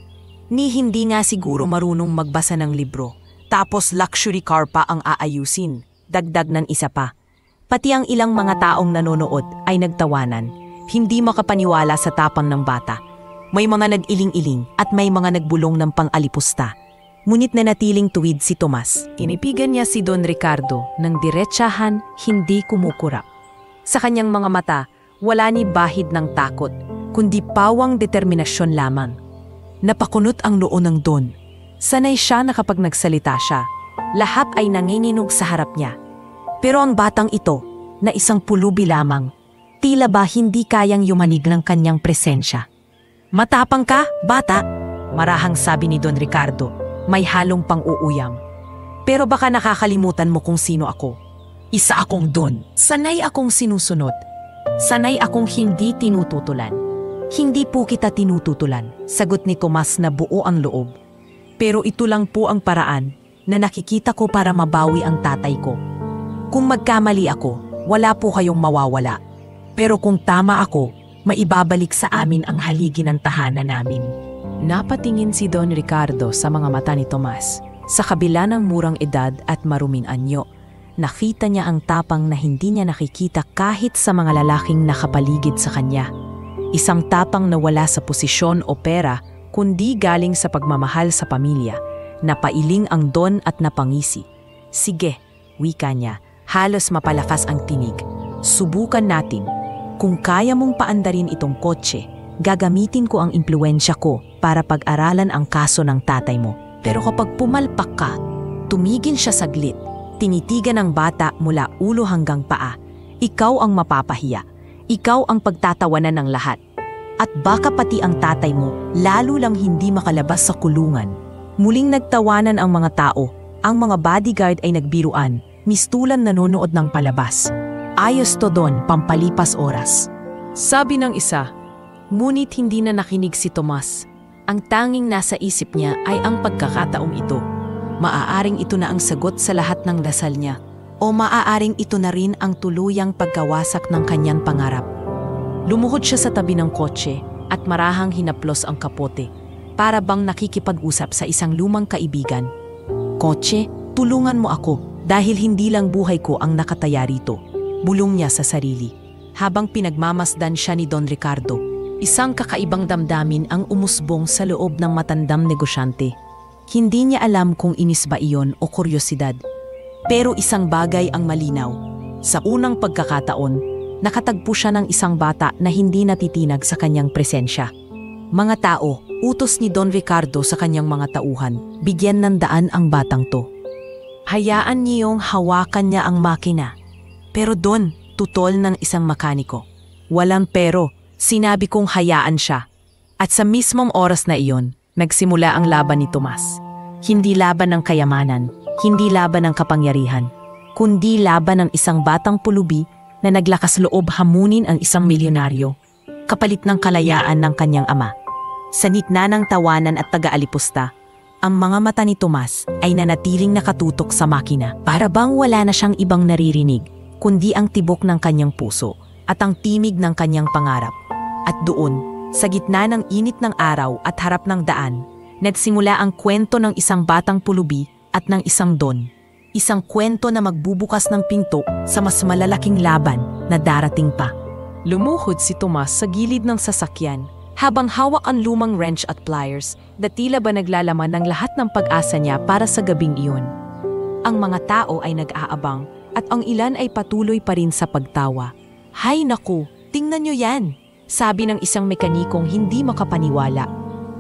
Ni hindi nga siguro marunong magbasa ng libro, tapos luxury car pa ang aayusin, dagdag ng isa pa. Pati ang ilang mga taong nanonood ay nagtawanan, hindi makapaniwala sa tapang ng bata. May mga nag-iling-iling at may mga nagbulong ng pang-alipusta. Ngunit nanatiling tuwid si Tomas. Inipigan niya si Don Ricardo ng diretsahan, hindi kumukurap. Sa kanyang mga mata, wala ni bahid ng takot, kundi pawang determinasyon lamang. Napakunot ang noo ng Don. Sanay siya na kapag nagsalita siya, lahat ay nanginginog sa harap niya. Pero ang batang ito, na isang pulubi lamang, tila ba hindi kayang yumanig ng kanyang presensya. Matapang ka, bata, marahang sabi ni Don Ricardo, may halong pang-uuyam. Pero baka nakakalimutan mo kung sino ako. Isa akong Don. Sanay akong sinusunod. Sanay akong hindi tinututulan. Hindi po kita tinututulan, sagot ni Tomas na buo ang loob. Pero ito lang po ang paraan na nakikita ko para mabawi ang tatay ko. Kung magkamali ako, wala po kayong mawawala. Pero kung tama ako, maibabalik sa amin ang haligi ng tahanan namin. Napatingin si Don Ricardo sa mga mata ni Tomas. Sa kabila ng murang edad at maruming anyo, nakita niya ang tapang na hindi niya nakikita kahit sa mga lalaking nakapaligid sa kanya. Isang tapang na wala sa posisyon o pera, kundi galing sa pagmamahal sa pamilya. Napailing ang Don at napangisi. Sige, wika niya. Halos mapalakas ang tinig. Subukan natin. Kung kaya mong paandarin itong kotse, gagamitin ko ang impluensya ko para pag-aralan ang kaso ng tatay mo. Pero kapag pumalpak ka, tumigil siya saglit. Tinitigan ng bata mula ulo hanggang paa. Ikaw ang mapapahiya. Ikaw ang pagtatawanan ng lahat. At baka pati ang tatay mo, lalo lang hindi makalabas sa kulungan. Muling nagtawanan ang mga tao. Ang mga bodyguard ay nagbiruan, mistulan nanonood ng palabas. Ayos to doon, pampalipas oras. Sabi ng isa, ngunit hindi na nakinig si Tomas. Ang tanging nasa isip niya ay ang pagkakataong ito. Maaaring ito na ang sagot sa lahat ng dasal niya. O maaaring ito na rin ang tuluyang pagkawasak ng kanyang pangarap. Lumuhod siya sa tabi ng kotse at marahang hinaplos ang kapote. Para bang nakikipag-usap sa isang lumang kaibigan. Kotse, tulungan mo ako dahil hindi lang buhay ko ang nakataya rito. Bulong niya sa sarili. Habang pinagmamasdan siya ni Don Ricardo, isang kakaibang damdamin ang umusbong sa loob ng matandang negosyante. Hindi niya alam kung inis ba iyon o kuryosidad. Pero isang bagay ang malinaw. Sa unang pagkakataon, nakatagpo siya ng isang bata na hindi natitinag sa kanyang presensya. Mga tao, utos ni Don Ricardo sa kanyang mga tauhan, bigyan ng daan ang batang to. Hayaan niyong hawakan niya ang makina. Pero Don, tutol ng isang makaniko. Walang pero, sinabi kong hayaan siya. At sa mismong oras na iyon, nagsimula ang laban ni Tomas. Hindi laban ng kayamanan, hindi laban ng kapangyarihan, kundi laban ng isang batang pulubi na naglakas loob hamunin ang isang milyonaryo, kapalit ng kalayaan ng kanyang ama. Sa gitna ng tawanan at taga-alipusta, ang mga mata ni Tomas ay nanatiling nakatutok sa makina. Para bang wala na siyang ibang naririnig, kundi ang tibok ng kanyang puso at ang timig ng kanyang pangarap. At doon, sa gitna ng init ng araw at harap ng daan, nagsimula ang kwento ng isang batang pulubi at ng isang Don. Isang kwento na magbubukas ng pinto sa mas malalaking laban na darating pa. Lumuhod si Tomas sa gilid ng sasakyan habang hawak ang lumang wrench at pliers na tila ba naglalaman ng lahat ng pag-asa niya para sa gabing iyon. Ang mga tao ay nag-aabang at ang ilan ay patuloy pa rin sa pagtawa. Hay naku, tingnan nyo yan, sabi ng isang mekanikong hindi makapaniwala.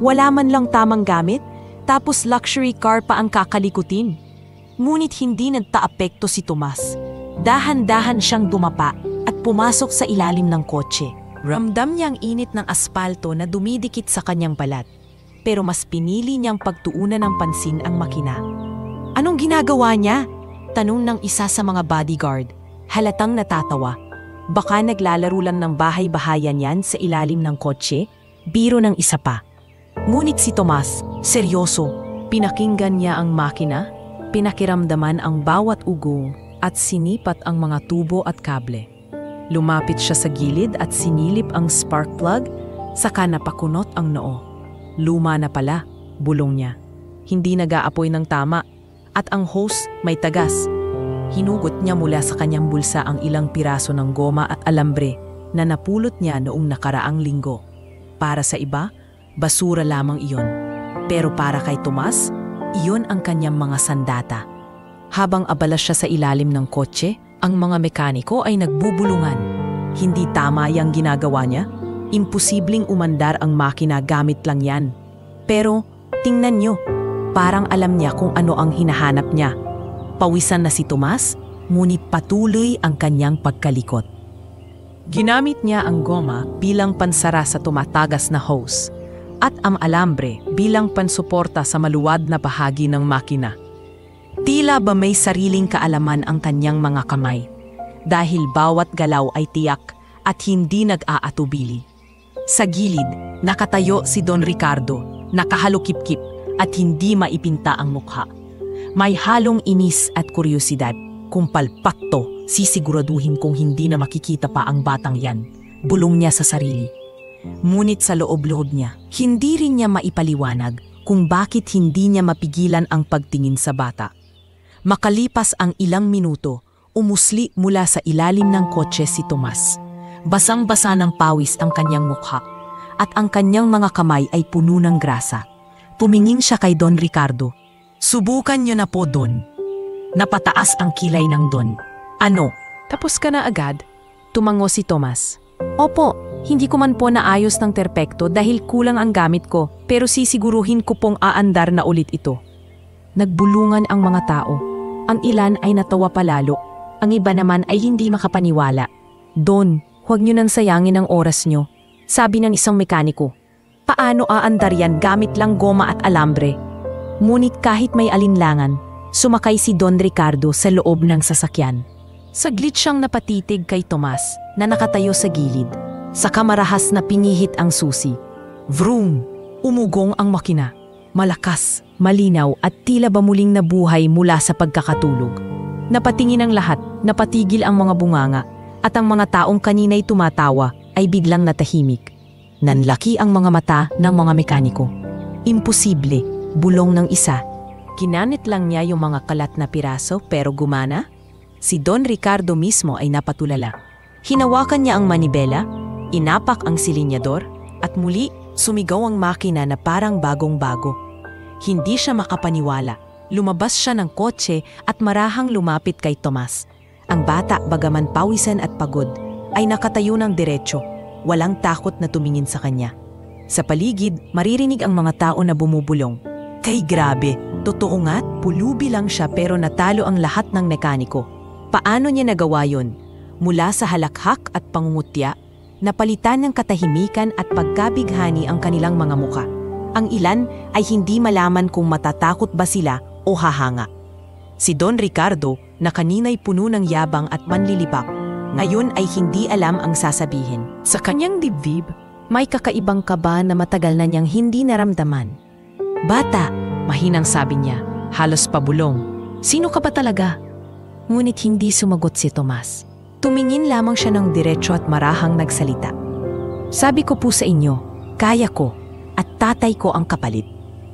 Wala man lang tamang gamit, tapos luxury car pa ang kakalikutin. Ngunit hindi nagtaapekto si Tomas. Dahan-dahan siyang dumapa at pumasok sa ilalim ng kotse. Ramdam niya ang init ng aspalto na dumidikit sa kanyang balat. Pero mas pinili niyang pagtuunan ng pansin ang makina. Anong ginagawa niya? Tanong ng isa sa mga bodyguard. Halatang natatawa. Baka naglalaro lang ng bahay-bahayan yan sa ilalim ng kotse? Biro ng isa pa. Ngunit si Tomas, seryoso. Pinakinggan niya ang makina, pinakiramdaman ang bawat ugong at sinipat ang mga tubo at kable. Lumapit siya sa gilid at sinilip ang spark plug, saka napakunot ang noo. Luma na pala, bulong niya. Hindi nag-aapoy ng tama. At ang hose may tagas. Hinugot niya mula sa kanyang bulsa ang ilang piraso ng goma at alambre na napulot niya noong nakaraang linggo. Para sa iba, basura lamang iyon. Pero para kay Tomas, iyon ang kanyang mga sandata. Habang abala siya sa ilalim ng kotse, ang mga mekaniko ay nagbubulungan. Hindi tama yung ginagawa niya. Imposibleng umandar ang makina gamit lang yan. Pero tingnan niyo, parang alam niya kung ano ang hinahanap niya. Pawisan na si Tomas, ngunit patuloy ang kanyang pagkalikot. Ginamit niya ang goma bilang pansara sa tumatagas na hose at ang alambre bilang pansuporta sa maluwad na bahagi ng makina. Tila ba may sariling kaalaman ang kanyang mga kamay dahil bawat galaw ay tiyak at hindi nag-aatubili. Sa gilid, nakatayo si Don Ricardo, nakahalukip-kip at hindi maipinta ang mukha. May halong inis at kuryosidad. Kung palpak to, sisiguraduhin kong hindi na makikita pa ang batang yan. Bulong niya sa sarili. Ngunit sa loob-loob niya, hindi rin niya maipaliwanag kung bakit hindi niya mapigilan ang pagtingin sa bata. Makalipas ang ilang minuto, umusli mula sa ilalim ng kotse si Tomas. Basang-basa ng pawis ang kanyang mukha at ang kanyang mga kamay ay puno ng grasa. Tumingin siya kay Don Ricardo. Subukan niyo na po, Don. Napataas ang kilay ng Don. Ano? Tapos ka na agad? Tumango si Tomas. Opo, hindi ko man po naayos ng terpekto dahil kulang ang gamit ko, pero sisiguruhin ko pong aandar na ulit ito. Nagbulungan ang mga tao. Ang ilan ay natawa palalo. Ang iba naman ay hindi makapaniwala. Don, huwag niyo nang sayangin ang oras niyo. Sabi ng isang mekaniko. Paano aandar yan gamit lang goma at alambre? Ngunit kahit may alinlangan, sumakay si Don Ricardo sa loob ng sasakyan. Saglit siyang napatitig kay Tomas na nakatayo sa gilid. Saka marahas na pinihit ang susi. Vroom! Umugong ang makina. Malakas, malinaw at tila ba muling nabuhay mula sa pagkakatulog. Napatingin ang lahat, napatigil ang mga bunganga at ang mga taong kanina'y tumatawa ay biglang natahimik. Nanlaki ang mga mata ng mga mekaniko. Imposible, bulong ng isa. Ginamit lang niya yung mga kalat na piraso pero gumana? Si Don Ricardo mismo ay napatulala. Hinawakan niya ang manibela, inapak ang silinyador, at muli sumigaw ang makina na parang bagong-bago. Hindi siya makapaniwala. Lumabas siya ng kotse at marahang lumapit kay Tomas. Ang bata, bagaman pawisan at pagod, ay nakatayo ng diretsyo, walang takot na tumingin sa kanya. Sa paligid, maririnig ang mga tao na bumubulong. Kay grabe, totoo nga't pulubi lang siya pero natalo ang lahat ng mekaniko. Paano niya nagawa yun? Mula sa halakhak at pangungutya, napalitan ng katahimikan at pagkabighani ang kanilang mga muka. Ang ilan ay hindi malaman kung matatakot ba sila o hahanga. Si Don Ricardo, na kanina'y puno ng yabang at manlilipak, ngayon ay hindi alam ang sasabihin. Sa kanyang dibdib, may kakaibang kaba na matagal na niyang hindi naramdaman. Bata, mahinang sabi niya, halos pabulong. Sino ka ba talaga? Ngunit hindi sumagot si Tomas. Tumingin lamang siya ng diretsyo at marahang nagsalita. Sabi ko po sa inyo, kaya ko at tatay ko ang kapalit.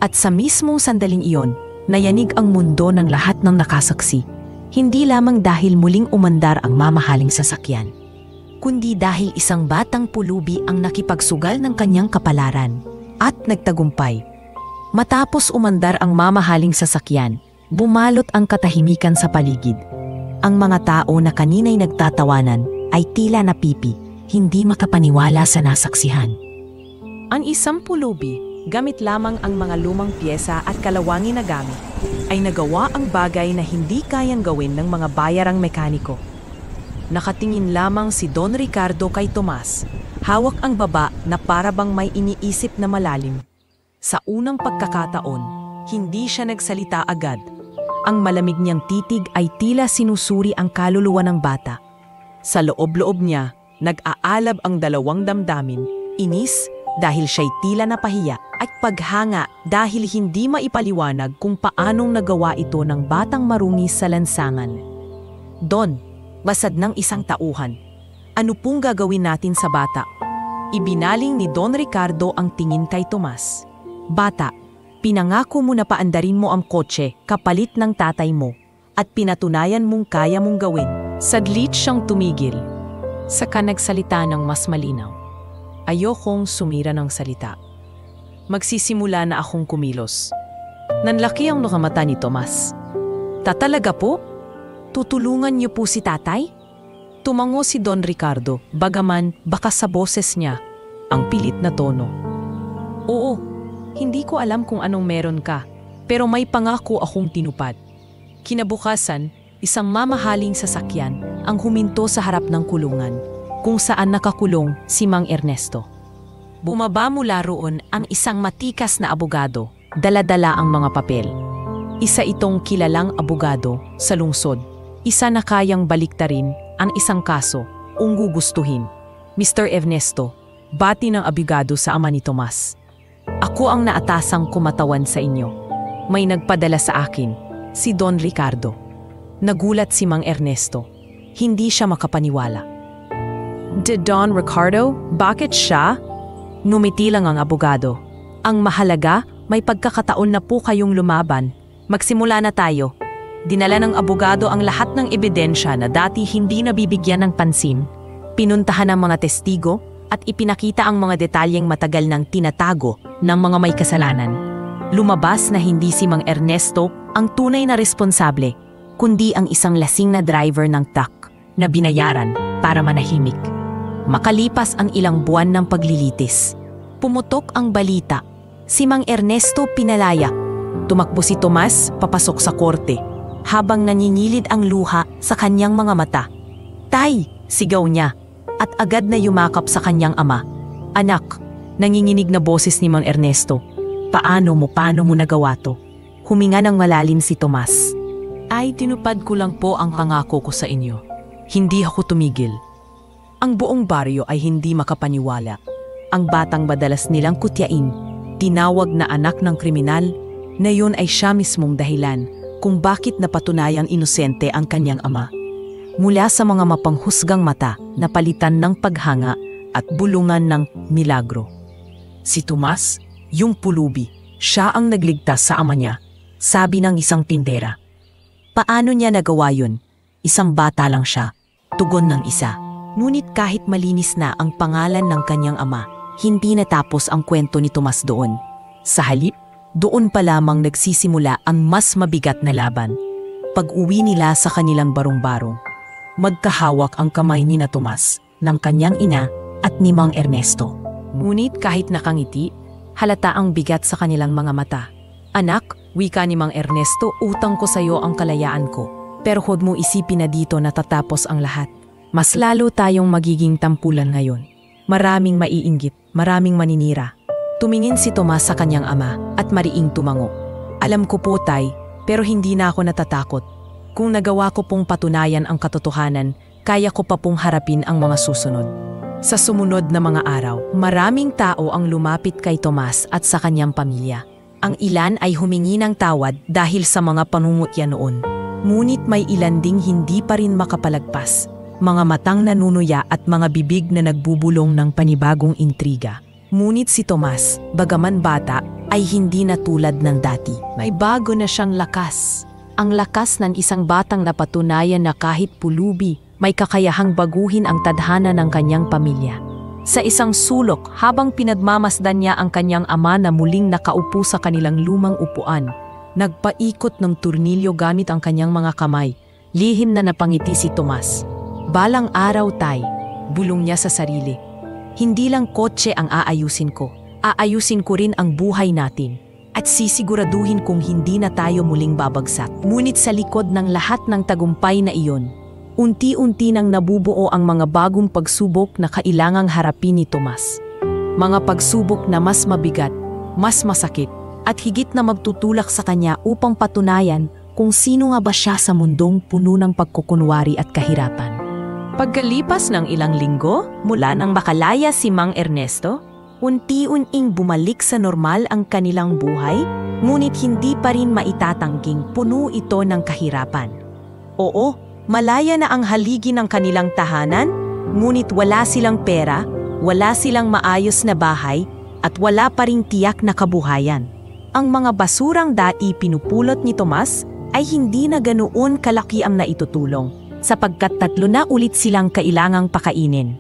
At sa mismong sandaling iyon, nayanig ang mundo ng lahat ng nakasaksi. Hindi lamang dahil muling umandar ang mamahaling sasakyan, kundi dahil isang batang pulubi ang nakipagsugal ng kanyang kapalaran at nagtagumpay. Matapos umandar ang mamahaling sasakyan, bumalot ang katahimikan sa paligid. Ang mga tao na kanina'y nagtatawanan ay tila napipi, hindi makapaniwala sa nasaksihan. Ang isang pulubi, gamit lamang ang mga lumang piyesa at kalawangin na gamit, ay nagawa ang bagay na hindi kayang gawin ng mga bayarang mekaniko. Nakatingin lamang si Don Ricardo kay Tomas, hawak ang baba na parabang may iniisip na malalim. Sa unang pagkakataon, hindi siya nagsalita agad. Ang malamig niyang titig ay tila sinusuri ang kaluluwa ng bata. Sa loob-loob niya, nag-aalab ang dalawang damdamin, inis dahil siya'y tila napahiya at paghanga dahil hindi maipaliwanag kung paanong nagawa ito ng batang marungis sa lansangan. Don, basad ng isang tauhan. Ano pong gagawin natin sa bata? Ibinaling ni Don Ricardo ang tingin kay Tomas. Bata, pinangako mo na paandarin mo ang kotse kapalit ng tatay mo at pinatunayan mong kaya mong gawin. Saglit siyang tumigil. Saka nagsalita ng mas malinaw. Ayokong sumira ng salita. Magsisimula na akong kumilos. Nanlaki ang nakamata ni Tomas. Tatalaga po? Tutulungan niyo po si tatay? Tumango si Don Ricardo, bagaman baka sa boses niya ang pilit na tono. Oo, hindi ko alam kung anong meron ka, pero may pangako akong tinupad. Kinabukasan, isang mamahaling sasakyan ang huminto sa harap ng kulungan, kung saan nakakulong si Mang Ernesto. Bumaba mula roon ang isang matikas na abogado, dala-dala ang mga papel. Isa itong kilalang abogado sa lungsod, isa na kayang baliktarin ang isang kaso kung gugustuhin. Mr. Ernesto, bati ng abogado sa ama ni Tomas. Ako ang naatasang kumatawan sa inyo. May nagpadala sa akin, si Don Ricardo. Nagulat si Mang Ernesto. Hindi siya makapaniwala. Don Ricardo? Bakit siya? Numiti lang ang abogado. Ang mahalaga, may pagkakataon na po kayong lumaban. Magsimula na tayo. Dinala ng abogado ang lahat ng ebidensya na dati hindi nabibigyan ng pansin. Pinuntahan ang mga testigo at ipinakita ang mga detalyeng matagal nang tinatago ng mga may kasalanan. Lumabas na hindi si Mang Ernesto ang tunay na responsable, kundi ang isang lasing na driver ng truck na binayaran para manahimik. Makalipas ang ilang buwan ng paglilitis, pumutok ang balita. Si Mang Ernesto pinalaya. Tumakbo si Tomas papasok sa korte, habang naninilid ang luha sa kanyang mga mata. Tay! Sigaw niya, at agad na yumakap sa kanyang ama. Anak, nanginginig na boses ni Mang Ernesto. Paano mo nagawa to? Huminga ng malalim si Tomas. Ay, tinupad ko lang po ang pangako ko sa inyo. Hindi ako tumigil. Ang buong baryo ay hindi makapaniwala. Ang batang madalas nilang kutyain, tinawag na anak ng kriminal, na yun ay siya mismong dahilan kung bakit napatunayang inosente ang kanyang ama. Mula sa mga mapanghusgang mata na palitan ng paghanga at bulungan ng milagro. Si Tomas, yung pulubi, siya ang nagligtas sa ama niya, sabi ng isang tindera. Paano niya nagawa yun? Isang bata lang siya, tugon ng isa. Ngunit kahit malinis na ang pangalan ng kanyang ama, hindi natapos ang kwento ni Tomas doon. Sa halip, doon pa lamang nagsisimula ang mas mabigat na laban. Pag-uwi nila sa kanilang barong-barong, magkahawak ang kamay ni na Tomas, ng kanyang ina at ni Mang Ernesto. Ngunit kahit nakangiti, halata ang bigat sa kanilang mga mata. Anak, wika ni Mang Ernesto, utang ko sa iyo ang kalayaan ko. Pero huwag mo isipin na dito natatapos ang lahat. Mas lalo tayong magiging tampulan ngayon. Maraming maiinggit, maraming maninira. Tumingin si Tomas sa kanyang ama at mariing tumango. Alam ko po, Tay, pero hindi na ako natatakot. Kung nagawa ko pong patunayan ang katotohanan, kaya ko pa pong harapin ang mga susunod. Sa sumunod na mga araw, maraming tao ang lumapit kay Tomas at sa kanyang pamilya. Ang ilan ay humingi ng tawad dahil sa mga panungutya noon. Ngunit may ilan ding hindi pa rin makapalagpas. Mga matang nanunuya at mga bibig na nagbubulong ng panibagong intriga. Ngunit si Tomas, bagaman bata, ay hindi na tulad ng dati. May bago na siyang lakas. Ang lakas ng isang batang napatunayan na kahit pulubi, may kakayahang baguhin ang tadhana ng kanyang pamilya. Sa isang sulok, habang pinagmamasdan niya ang kanyang ama na muling nakaupo sa kanilang lumang upuan, nagpaikot ng turnilyo gamit ang kanyang mga kamay. Lihim na napangiti si Tomas. Balang araw, Tay, bulong niya sa sarili. Hindi lang kotse ang aayusin ko. Aayusin ko rin ang buhay natin. At sisiguraduhin kung hindi na tayo muling babagsak. Ngunit sa likod ng lahat ng tagumpay na iyon, unti-unti nang nabubuo ang mga bagong pagsubok na kailangang harapin ni Tomas. Mga pagsubok na mas mabigat, mas masakit, at higit na magtutulak sa kanya upang patunayan kung sino nga ba siya sa mundong puno ng pagkukunwari at kahirapan. Pagkalipas ng ilang linggo, mula nang makalaya si Mang Ernesto, unti-unting bumalik sa normal ang kanilang buhay, ngunit hindi pa rin maitatangking puno ito ng kahirapan. Oo, malaya na ang haligi ng kanilang tahanan, ngunit wala silang pera, wala silang maayos na bahay, at wala pa ring tiyak na kabuhayan. Ang mga basurang dati pinupulot ni Tomas ay hindi na ganoon kalaki ang naitutulong, sapagkat 3 na ulit silang kailangang pakainin.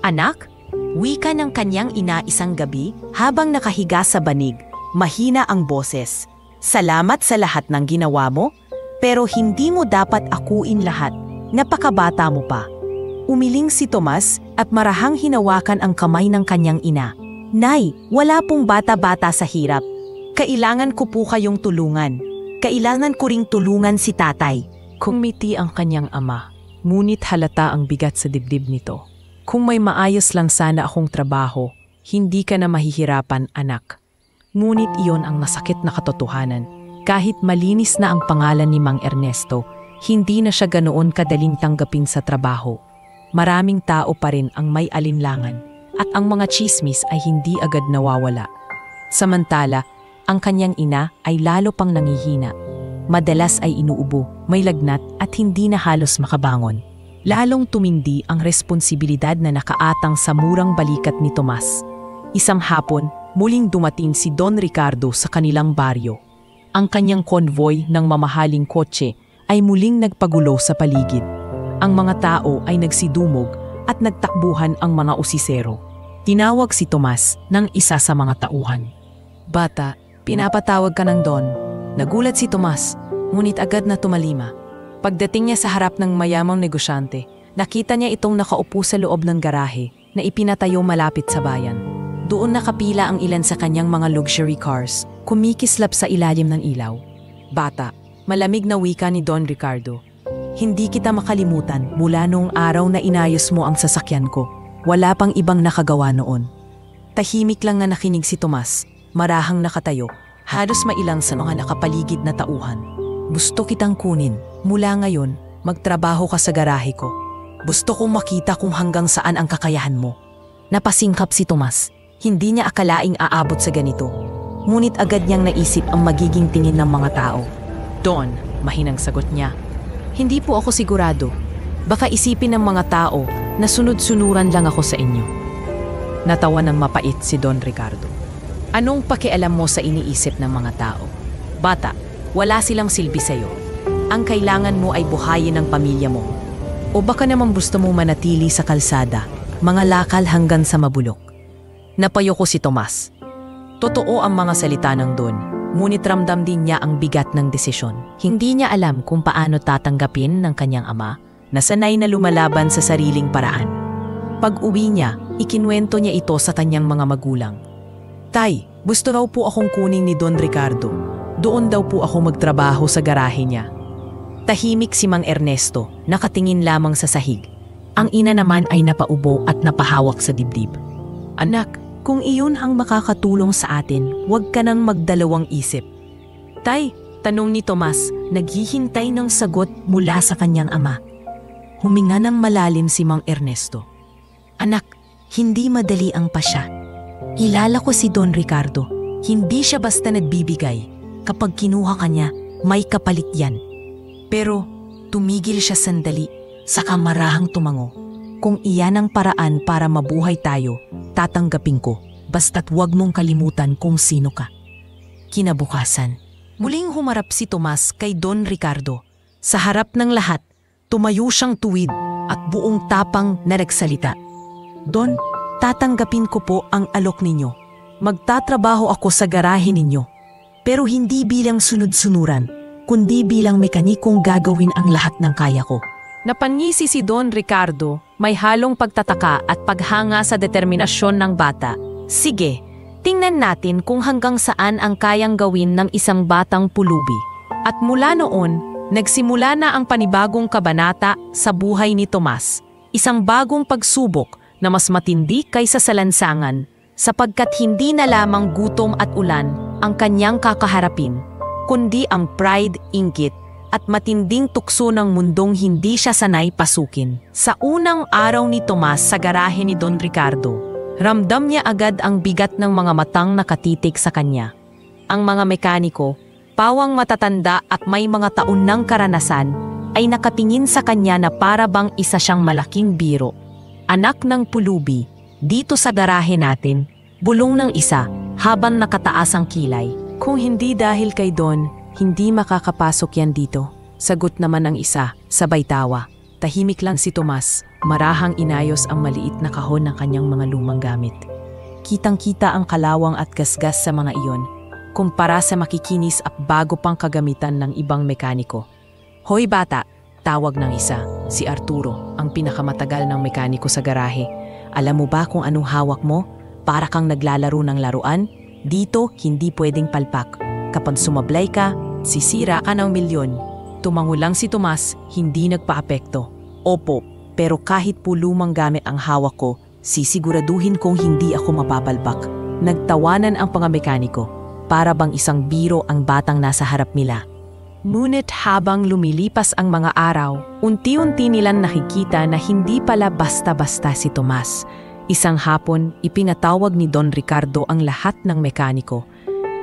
Anak, wika ng kanyang ina isang gabi habang nakahiga sa banig, mahina ang boses. Salamat sa lahat ng ginawa mo, pero hindi mo dapat akuin lahat. Napakabata mo pa. Umiling si Tomas at marahang hinawakan ang kamay ng kanyang ina. Nay, wala pong bata-bata sa hirap. Kailangan ko po kayong tulungan. Kailangan ko ring tulungan si tatay. Kumiti ang kanyang ama, ngunit halata ang bigat sa dibdib nito. Kung may maayos lang sana akong trabaho, hindi ka na mahihirapan, anak. Ngunit iyon ang masakit na katotohanan. Kahit malinis na ang pangalan ni Mang Ernesto, hindi na siya ganoon kadaling tanggapin sa trabaho. Maraming tao pa rin ang may alinlangan at ang mga tsismis ay hindi agad nawawala. Samantala, ang kanyang ina ay lalo pang nangihina. Madalas ay inuubo, may lagnat at hindi na halos makabangon. Lalong tumindi ang responsibilidad na nakaatang sa murang balikat ni Tomas. Isang hapon, muling dumating si Don Ricardo sa kanilang baryo. Ang kanyang konvoy ng mamahaling kotse ay muling nagpagulo sa paligid. Ang mga tao ay nagsidumog at nagtakbuhan ang mga usisero. Tinawag si Tomas ng isa sa mga tauhan. Bata, pinapatawag ka ng Don. Nagulat si Tomas, ngunit agad na tumalima. Pagdating niya sa harap ng mayamang negosyante, nakita niya itong nakaupo sa loob ng garahe na ipinatayo malapit sa bayan. Doon nakapila ang ilan sa kanyang mga luxury cars, kumikislap sa ilalim ng ilaw. Bata, malamig na wika ni Don Ricardo. Hindi kita makalimutan mula noong araw na inayos mo ang sasakyan ko. Wala pang ibang nakagawa noon. Tahimik lang na nakinig si Tomas, marahang nakatayo, halos mailang sa mga nakapaligid na tauhan. Gusto kitang kunin, mula ngayon, magtrabaho ka sa garahe ko. Gusto kong makita kung hanggang saan ang kakayahan mo. Napasingkap si Tomas, hindi niya akalaing aabot sa ganito. Ngunit agad niyang naisip ang magiging tingin ng mga tao. Don, mahinang sagot niya. Hindi po ako sigurado. Baka isipin ng mga tao na sunod-sunuran lang ako sa inyo. Natawa ng mapait si Don Ricardo. Anong pakialam mo sa iniisip ng mga tao? Bata, wala silang silbi sa'yo. Ang kailangan mo ay buhayin ng pamilya mo. O baka naman gusto mo manatili sa kalsada, mga lakal hanggang sa mabulok. Napayo ko si Tomas. Totoo ang mga salita ng Don, ngunit ramdam din niya ang bigat ng desisyon. Hindi niya alam kung paano tatanggapin ng kanyang ama na sanay na lumalaban sa sariling paraan. Pag-uwi niya, ikinuwento niya ito sa kanyang mga magulang. Tay, gusto raw po akong kunin ni Don Ricardo. Doon daw po ako magtrabaho sa garahe niya. Tahimik si Mang Ernesto, nakatingin lamang sa sahig. Ang ina naman ay napaubo at napahawak sa dibdib. Anak, kung iyon ang makakatulong sa atin, huwag ka nang magdalawang isip. Tay, tanong ni Tomas, naghihintay ng sagot mula sa kanyang ama. Huminga ng malalim si Mang Ernesto. Anak, hindi madali ang pasya. Kilala ko si Don Ricardo. Hindi siya basta nagbibigay. Kapag kinuha ka niya, may kapalit yan. Pero tumigil siya sandali, saka marahang tumango. Kung iyan ang paraan para mabuhay tayo, tatanggapin ko. Basta't huwag mong kalimutan kung sino ka. Kinabukasan, muling humarap si Tomas kay Don Ricardo. Sa harap ng lahat, tumayo siyang tuwid at buong tapang na nagsalita. Don, tatanggapin ko po ang alok ninyo. Magtatrabaho ako sa garahe ninyo. Pero hindi bilang sunod-sunuran, kundi bilang mekanikong gagawin ang lahat ng kaya ko. Napangisi si Don Ricardo, may halong pagtataka at paghanga sa determinasyon ng bata. Sige, tingnan natin kung hanggang saan ang kayang gawin ng isang batang pulubi. At mula noon, nagsimula na ang panibagong kabanata sa buhay ni Tomas. Isang bagong pagsubok na mas matindi kaysa sa lansangan, sapagkat hindi na lamang gutom at ulan ang kanyang kakaharapin, kundi ang pride, inggit, at matinding tukso ng mundong hindi siya sanay pasukin. Sa unang araw ni Tomas sa garahe ni Don Ricardo, ramdam niya agad ang bigat ng mga matang nakatitig sa kanya. Ang mga mekaniko, pawang matatanda at may mga taon ng karanasan, ay nakatingin sa kanya na para bang isa siyang malaking biro. Anak ng pulubi, dito sa garahe natin, bulong ng isa habang nakataas ang kilay. Kung hindi dahil kay Don, hindi makakapasok yan dito. Sagot naman ang isa, sabay tawa. Tahimik lang si Tomas, marahang inayos ang maliit na kahon ng kanyang mga lumang gamit. Kitang-kita ang kalawang at gasgas sa mga iyon, kumpara sa makikinis at bago pang kagamitan ng ibang mekaniko. Hoy bata! Tawag ng isa, si Arturo, ang pinakamatagal ng mekaniko sa garahe. Alam mo ba kung anong hawak mo? Para kang naglalaro ng laruan? Dito, hindi pwedeng palpak. Kapag sumablay ka, sisira ka ng milyon. Tumango lang si Tomas, hindi nagpaapekto. Opo, pero kahit po lumang gamit ang hawak ko, sisiguraduhin kong hindi ako mapapalpak. Nagtawanan ang mga mekaniko, para bang isang biro ang batang nasa harap nila. Ngunit habang lumilipas ang mga araw, unti-unti nilang nakikita na hindi pala basta-basta si Tomas. Isang hapon, ipinatawag ni Don Ricardo ang lahat ng mekaniko.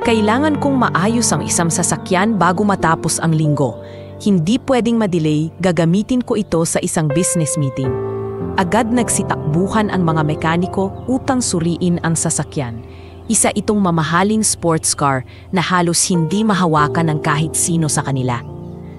Kailangan kong maayos ang isang sasakyan bago matapos ang linggo. Hindi pwedeng madelay, gagamitin ko ito sa isang business meeting. Agad nagsitakbuhan ang mga mekaniko upang suriin ang sasakyan. Isa itong mamahaling sports car na halos hindi mahawakan ng kahit sino sa kanila.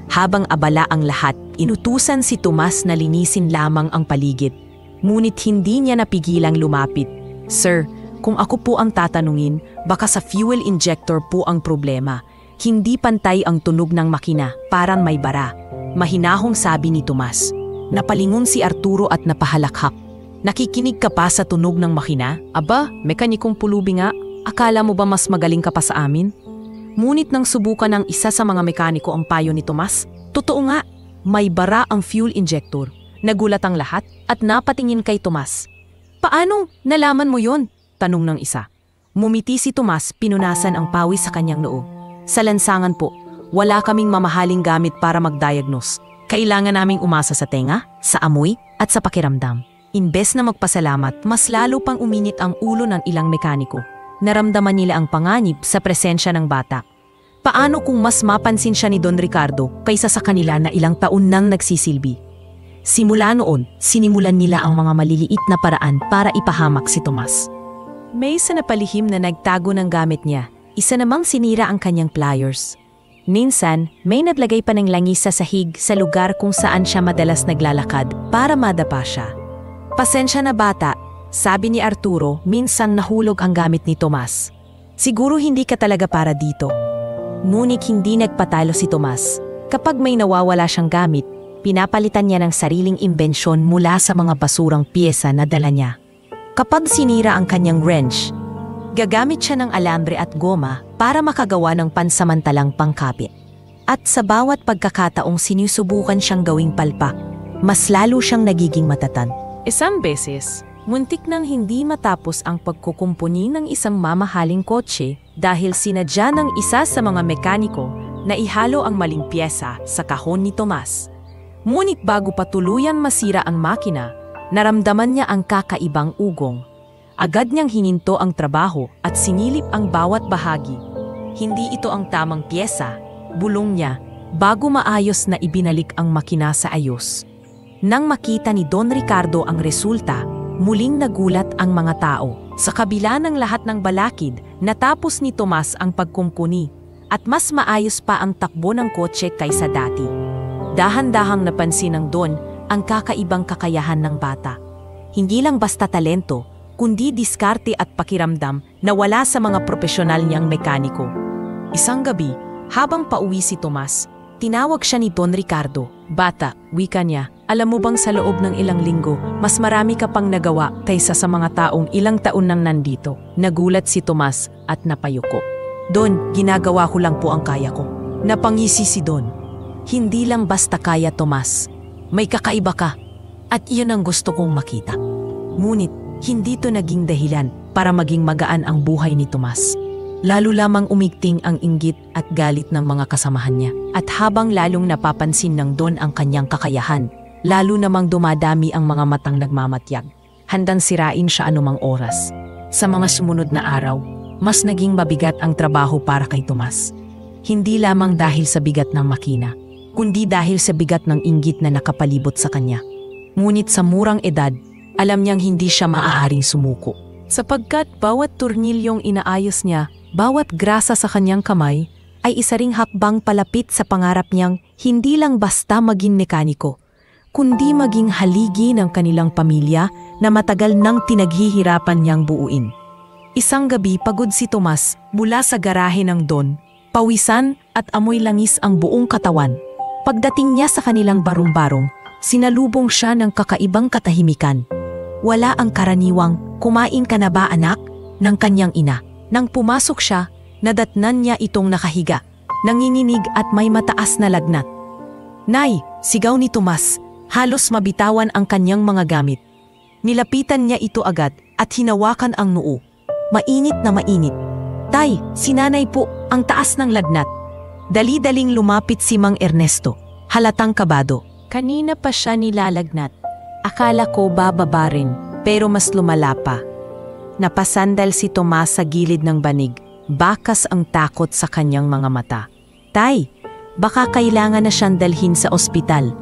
Habang abala ang lahat, inutusan si Tomas na linisin lamang ang paligid. Ngunit hindi niya napigilang lumapit. Sir, kung ako po ang tatanungin, baka sa fuel injector po ang problema. Hindi pantay ang tunog ng makina, parang may bara. Mahinahong sabi ni Tomas. Napalingon si Arturo at napahalakhak. Nakikinig ka pa sa tunog ng makina? Aba, mekanikong pulubi nga. Akala mo ba mas magaling ka pa sa amin? Ngunit nang subukan ng isa sa mga mekaniko ang payo ni Tomas, totoo nga, may bara ang fuel injector. Nagulat ang lahat at napatingin kay Tomas. Paano? Nalaman mo yon? Tanong ng isa. Mumiti si Tomas, pinunasan ang pawis sa kanyang noo. Sa lansangan po, wala kaming mamahaling gamit para mag-diagnose. Kailangan naming umasa sa tenga, sa amoy, at sa pakiramdam. Imbes na magpasalamat, mas lalo pang uminit ang ulo ng ilang mekaniko. Naramdaman nila ang panganib sa presensya ng bata. Paano kung mas mapansin siya ni Don Ricardo kaysa sa kanila na ilang taon nang nagsisilbi? Simula noon, sinimulan nila ang mga maliliit na paraan para ipahamak si Tomas. May isa na palihim na nagtago ng gamit niya. Isa namang sinira ang kanyang pliers. Minsan, may naglagay pa ng langis sa sahig sa lugar kung saan siya madalas naglalakad para madapa siya. Pasensya na bata, sabi ni Arturo, minsan nahulog ang gamit ni Tomas. Siguro hindi ka talaga para dito. Ngunit hindi nagpatalo si Tomas. Kapag may nawawala siyang gamit, pinapalitan niya ng sariling imbensyon mula sa mga basurang piyesa na dala niya. Kapag sinira ang kanyang wrench, gagamit siya ng alambre at goma para makagawa ng pansamantalang pangkapit. At sa bawat pagkakataong sinusubukan siyang gawing palpak, mas lalo siyang nagiging matatan. Isang beses, muntik nang hindi matapos ang pagkukumpuni ng isang mamahaling kotse dahil sinadya ng isa sa mga mekaniko na ihalo ang maling piyesa sa kahon ni Tomas. Ngunit bago pa tuluyan masira ang makina, naramdaman niya ang kakaibang ugong. Agad niyang hininto ang trabaho at sinilip ang bawat bahagi. Hindi ito ang tamang piyesa, bulong niya, bago maayos na ibinalik ang makina sa ayos. Nang makita ni Don Ricardo ang resulta, muling nagulat ang mga tao. Sa kabila ng lahat ng balakid, natapos ni Tomas ang pagkumpuni at mas maayos pa ang takbo ng kotse kaysa dati. Dahan-dahang napansin ng Don ang kakaibang kakayahan ng bata. Hindi lang basta talento, kundi diskarte at pakiramdam na wala sa mga profesional niyang mekaniko. Isang gabi, habang pauwi si Tomas, tinawag siya ni Don Ricardo. Bata, wika niya, alam mo bang sa loob ng ilang linggo, mas marami ka pang nagawa kaysa sa mga taong ilang taon nang nandito. Nagulat si Tomas at napayuko. Don, ginagawa ko lang po ang kaya ko. Napangisi si Don. Hindi lang basta kaya, Tomas. May kakaiba ka. At iyon ang gusto kong makita. Ngunit, hindi to naging dahilan para maging magaan ang buhay ni Tomas. Lalo lamang umigting ang inggit at galit ng mga kasamahan niya. At habang lalong napapansin ng Don ang kanyang kakayahan, lalo namang dumadami ang mga matang nagmamatyag. Handang sirain siya anumang oras. Sa mga sumunod na araw, mas naging mabigat ang trabaho para kay Tomas. Hindi lamang dahil sa bigat ng makina, kundi dahil sa bigat ng inggit na nakapalibot sa kanya. Ngunit sa murang edad, alam niyang hindi siya maaaring sumuko. Sapagkat bawat tornilyong inaayos niya, bawat grasa sa kanyang kamay, ay isa ring hakbang palapit sa pangarap niyang hindi lang basta maging mekaniko, kundi maging haligi ng kanilang pamilya na matagal nang tinaghihirapan niyang buuin. Isang gabi pagod si Tomas mula sa garahe ng Don, pawisan at amoy langis ang buong katawan. Pagdating niya sa kanilang barong-barong, sinalubong siya ng kakaibang katahimikan. Wala ang karaniwang, kumain ka na ba anak, ng kanyang ina. Nang pumasok siya, nadatnan niya itong nakahiga, nanginginig at may mataas na lagnat. Nay, sigaw ni Tomas, halos mabitawan ang kanyang mga gamit. Nilapitan niya ito agad at hinawakan ang noo. Mainit na mainit. Tay, si nanay po, ang taas ng lagnat. Dali-daling lumapit si Mang Ernesto, halatang kabado. Kanina pa siya nilalagnat. Akala ko bababa rin, pero mas lumala pa. Napasandal si Tomas sa gilid ng banig, bakas ang takot sa kanyang mga mata. Tay, baka kailangan na siyang dalhin sa ospital.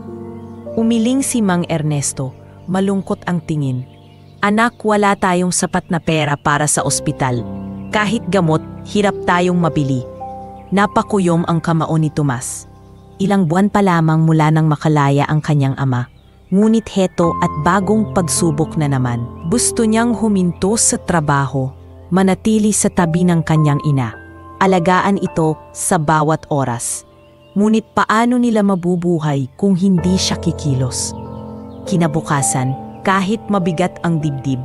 Umiling si Mang Ernesto, malungkot ang tingin. Anak, wala tayong sapat na pera para sa ospital. Kahit gamot, hirap tayong mabili. Napakuyom ang kamao ni Tomas. Ilang buwan pa lamang mula nang makalaya ang kanyang ama. Ngunit heto at bagong pagsubok na naman. Gusto niyang huminto sa trabaho, manatili sa tabi ng kanyang ina. Alagaan ito sa bawat oras. Ngunit paano nila mabubuhay kung hindi siya kikilos? Kinabukasan, kahit mabigat ang dibdib,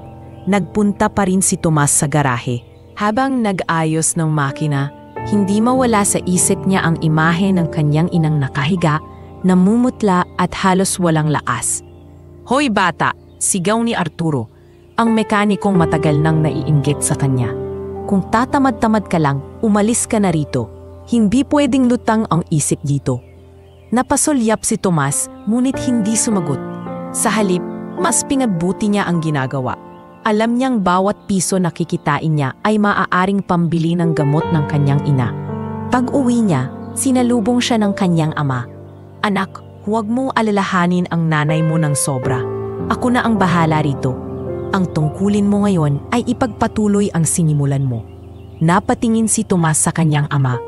nagpunta pa rin si Tomas sa garahe. Habang nag-ayos ng makina, hindi mawala sa isip niya ang imahe ng kanyang inang nakahiga, namumutla at halos walang lakas. Hoy bata, sigaw ni Arturo. Ang mekanikong matagal nang naiinggit sa kanya. Kung tatamad-tamad ka lang, umalis ka na rito. Hindi pwedeng lutang ang isip dito. Napasulyap si Tomas, ngunit hindi sumagot. Sa halip, mas pinagbuti niya ang ginagawa. Alam niyang bawat piso na kikitain niya ay maaaring pambili ng gamot ng kanyang ina. Pag-uwi niya, sinalubong siya ng kanyang ama. Anak, huwag mong alalahanin ang nanay mo ng sobra. Ako na ang bahala rito. Ang tungkulin mo ngayon ay ipagpatuloy ang sinimulan mo. Napatingin si Tomas sa kanyang ama.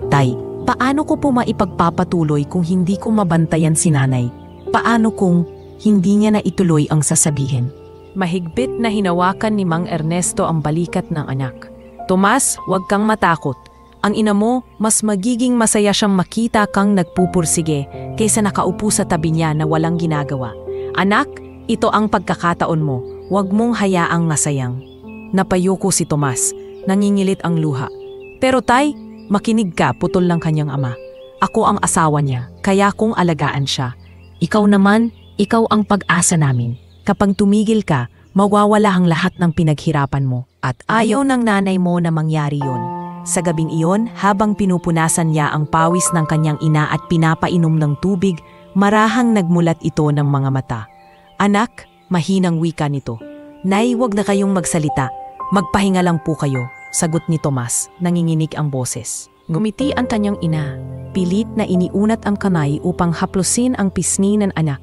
Tay, paano ko po maipagpapatuloy kung hindi ko mabantayan si nanay? Paano kung hindi niya na ituloy ang sasabihin? Mahigpit na hinawakan ni Mang Ernesto ang balikat ng anak. Tomas, huwag kang matakot. Ang ina mo, mas magiging masaya siyang makita kang nagpupursige kaysa nakaupo sa tabi niya na walang ginagawa. Anak, ito ang pagkakataon mo. Huwag mong hayaang masayang. Napayuko si Tomas. Nangingilit ang luha. Pero tay, makinig ka, putol ng kanyang ama. Ako ang asawa niya, kaya kong alagaan siya. Ikaw naman, ikaw ang pag-asa namin. Kapag tumigil ka, mawawala ang lahat ng pinaghirapan mo. At ayaw ng nanay mo na mangyari yon. Sa gabing iyon, habang pinupunasan niya ang pawis ng kanyang ina at pinapainom ng tubig, marahang nagmulat ito ng mga mata. Anak, mahinang wika nito. Nay, wag na kayong magsalita. Magpahinga lang po kayo, sagot ni Tomas, nanginginig ang boses. Ngumiti ang kanyang ina. Pilit na iniunat ang kamay upang haplusin ang pisngi ng anak.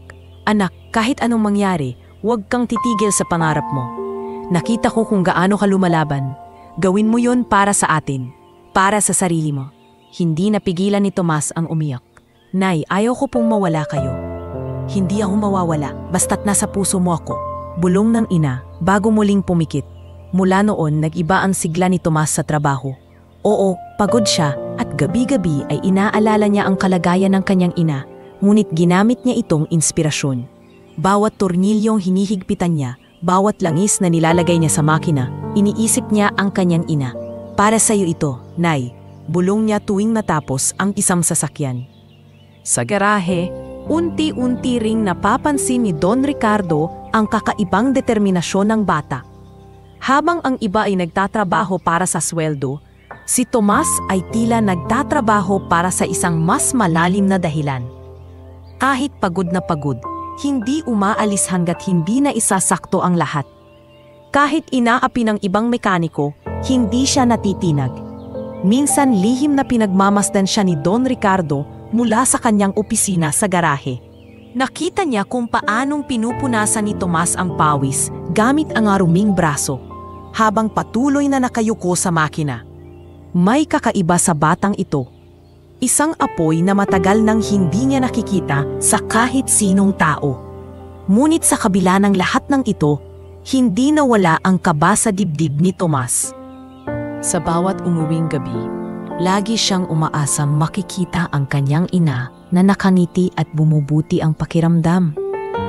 Anak, kahit anong mangyari, huwag kang titigil sa pangarap mo. Nakita ko kung gaano ka lumalaban. Gawin mo yon para sa atin, para sa sarili mo. Hindi napigilan ni Tomas ang umiyak. Nay, ayaw ko pong mawala kayo. Hindi ako mawawala, basta't nasa puso mo ako. Bulong ng ina, bago muling pumikit. Mula noon, nag-iba ang sigla ni Tomas sa trabaho. Oo, pagod siya at gabi-gabi ay inaalala niya ang kalagayan ng kanyang ina, ngunit ginamit niya itong inspirasyon. Bawat tornilyong hinihigpitan niya, bawat langis na nilalagay niya sa makina, iniisip niya ang kanyang ina. Para sa iyo ito, Nay, bulong niya tuwing matapos ang isang sasakyan. Sa garahe, unti-unti ring napapansin ni Don Ricardo ang kakaibang determinasyon ng bata. Habang ang iba ay nagtatrabaho para sa sweldo, si Tomas ay tila nagtatrabaho para sa isang mas malalim na dahilan. Kahit pagod na pagod, hindi umaalis hanggat hindi na isasakto ang lahat. Kahit inaapi ng ibang mekaniko, hindi siya natitinag. Minsan lihim na pinagmamasdan siya ni Don Ricardo mula sa kanyang opisina sa garahe. Nakita niya kung paanong pinupunasan ni Tomas ang pawis gamit ang aruming braso, habang patuloy na nakayuko sa makina. May kakaiba sa batang ito. Isang apoy na matagal nang hindi niya nakikita sa kahit sinong tao. Ngunit sa kabila ng lahat ng ito, hindi nawala ang kaba sa dibdib ni Tomas. Sa bawat umuwing gabi, lagi siyang umaasang makikita ang kanyang ina na nakangiti at bumubuti ang pakiramdam.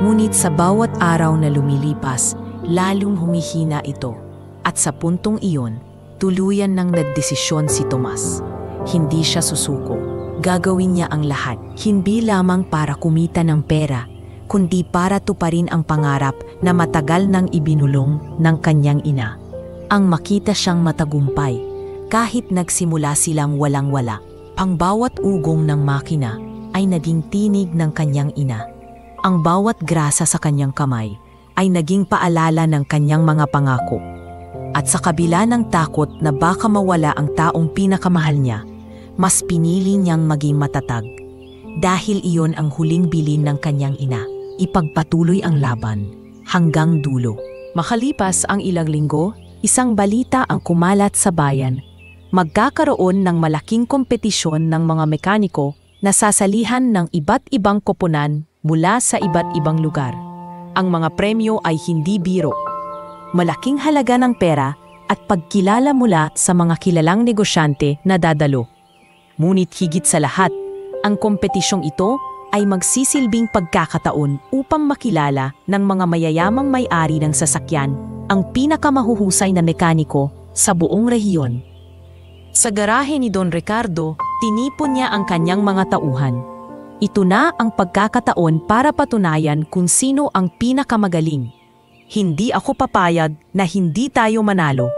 Ngunit sa bawat araw na lumilipas, lalong humihina ito. At sa puntong iyon, tuluyan nang nagdesisyon si Tomas. Hindi siya susuko. Gagawin niya ang lahat, hindi lamang para kumita ng pera, kundi para tuparin ang pangarap na matagal nang ibinulong ng kanyang ina. Ang makita siyang matagumpay, kahit nagsimula silang walang-wala. Ang bawat ugong ng makina ay naging tinig ng kanyang ina. Ang bawat grasa sa kanyang kamay ay naging paalala ng kanyang mga pangako. At sa kabila ng takot na baka mawala ang taong pinakamahal niya, mas pinili niyang maging matatag. Dahil iyon ang huling bilin ng kanyang ina, ipagpatuloy ang laban hanggang dulo. Makalipas ang ilang linggo, isang balita ang kumalat sa bayan. Magkakaroon ng malaking kompetisyon ng mga mekaniko na sasalihan ng iba't ibang koponan mula sa iba't ibang lugar. Ang mga premyo ay hindi biro. Malaking halaga ng pera at pagkilala mula sa mga kilalang negosyante na dadalo. Ngunit higit sa lahat, ang kompetisyong ito ay magsisilbing pagkakataon upang makilala ng mga mayayamang may-ari ng sasakyan ang pinakamahuhusay na mekaniko sa buong rehiyon. Sa garahe ni Don Ricardo, tinipon niya ang kanyang mga tauhan. Ito na ang pagkakataon para patunayan kung sino ang pinakamagaling. Hindi ako papayag na hindi tayo manalo.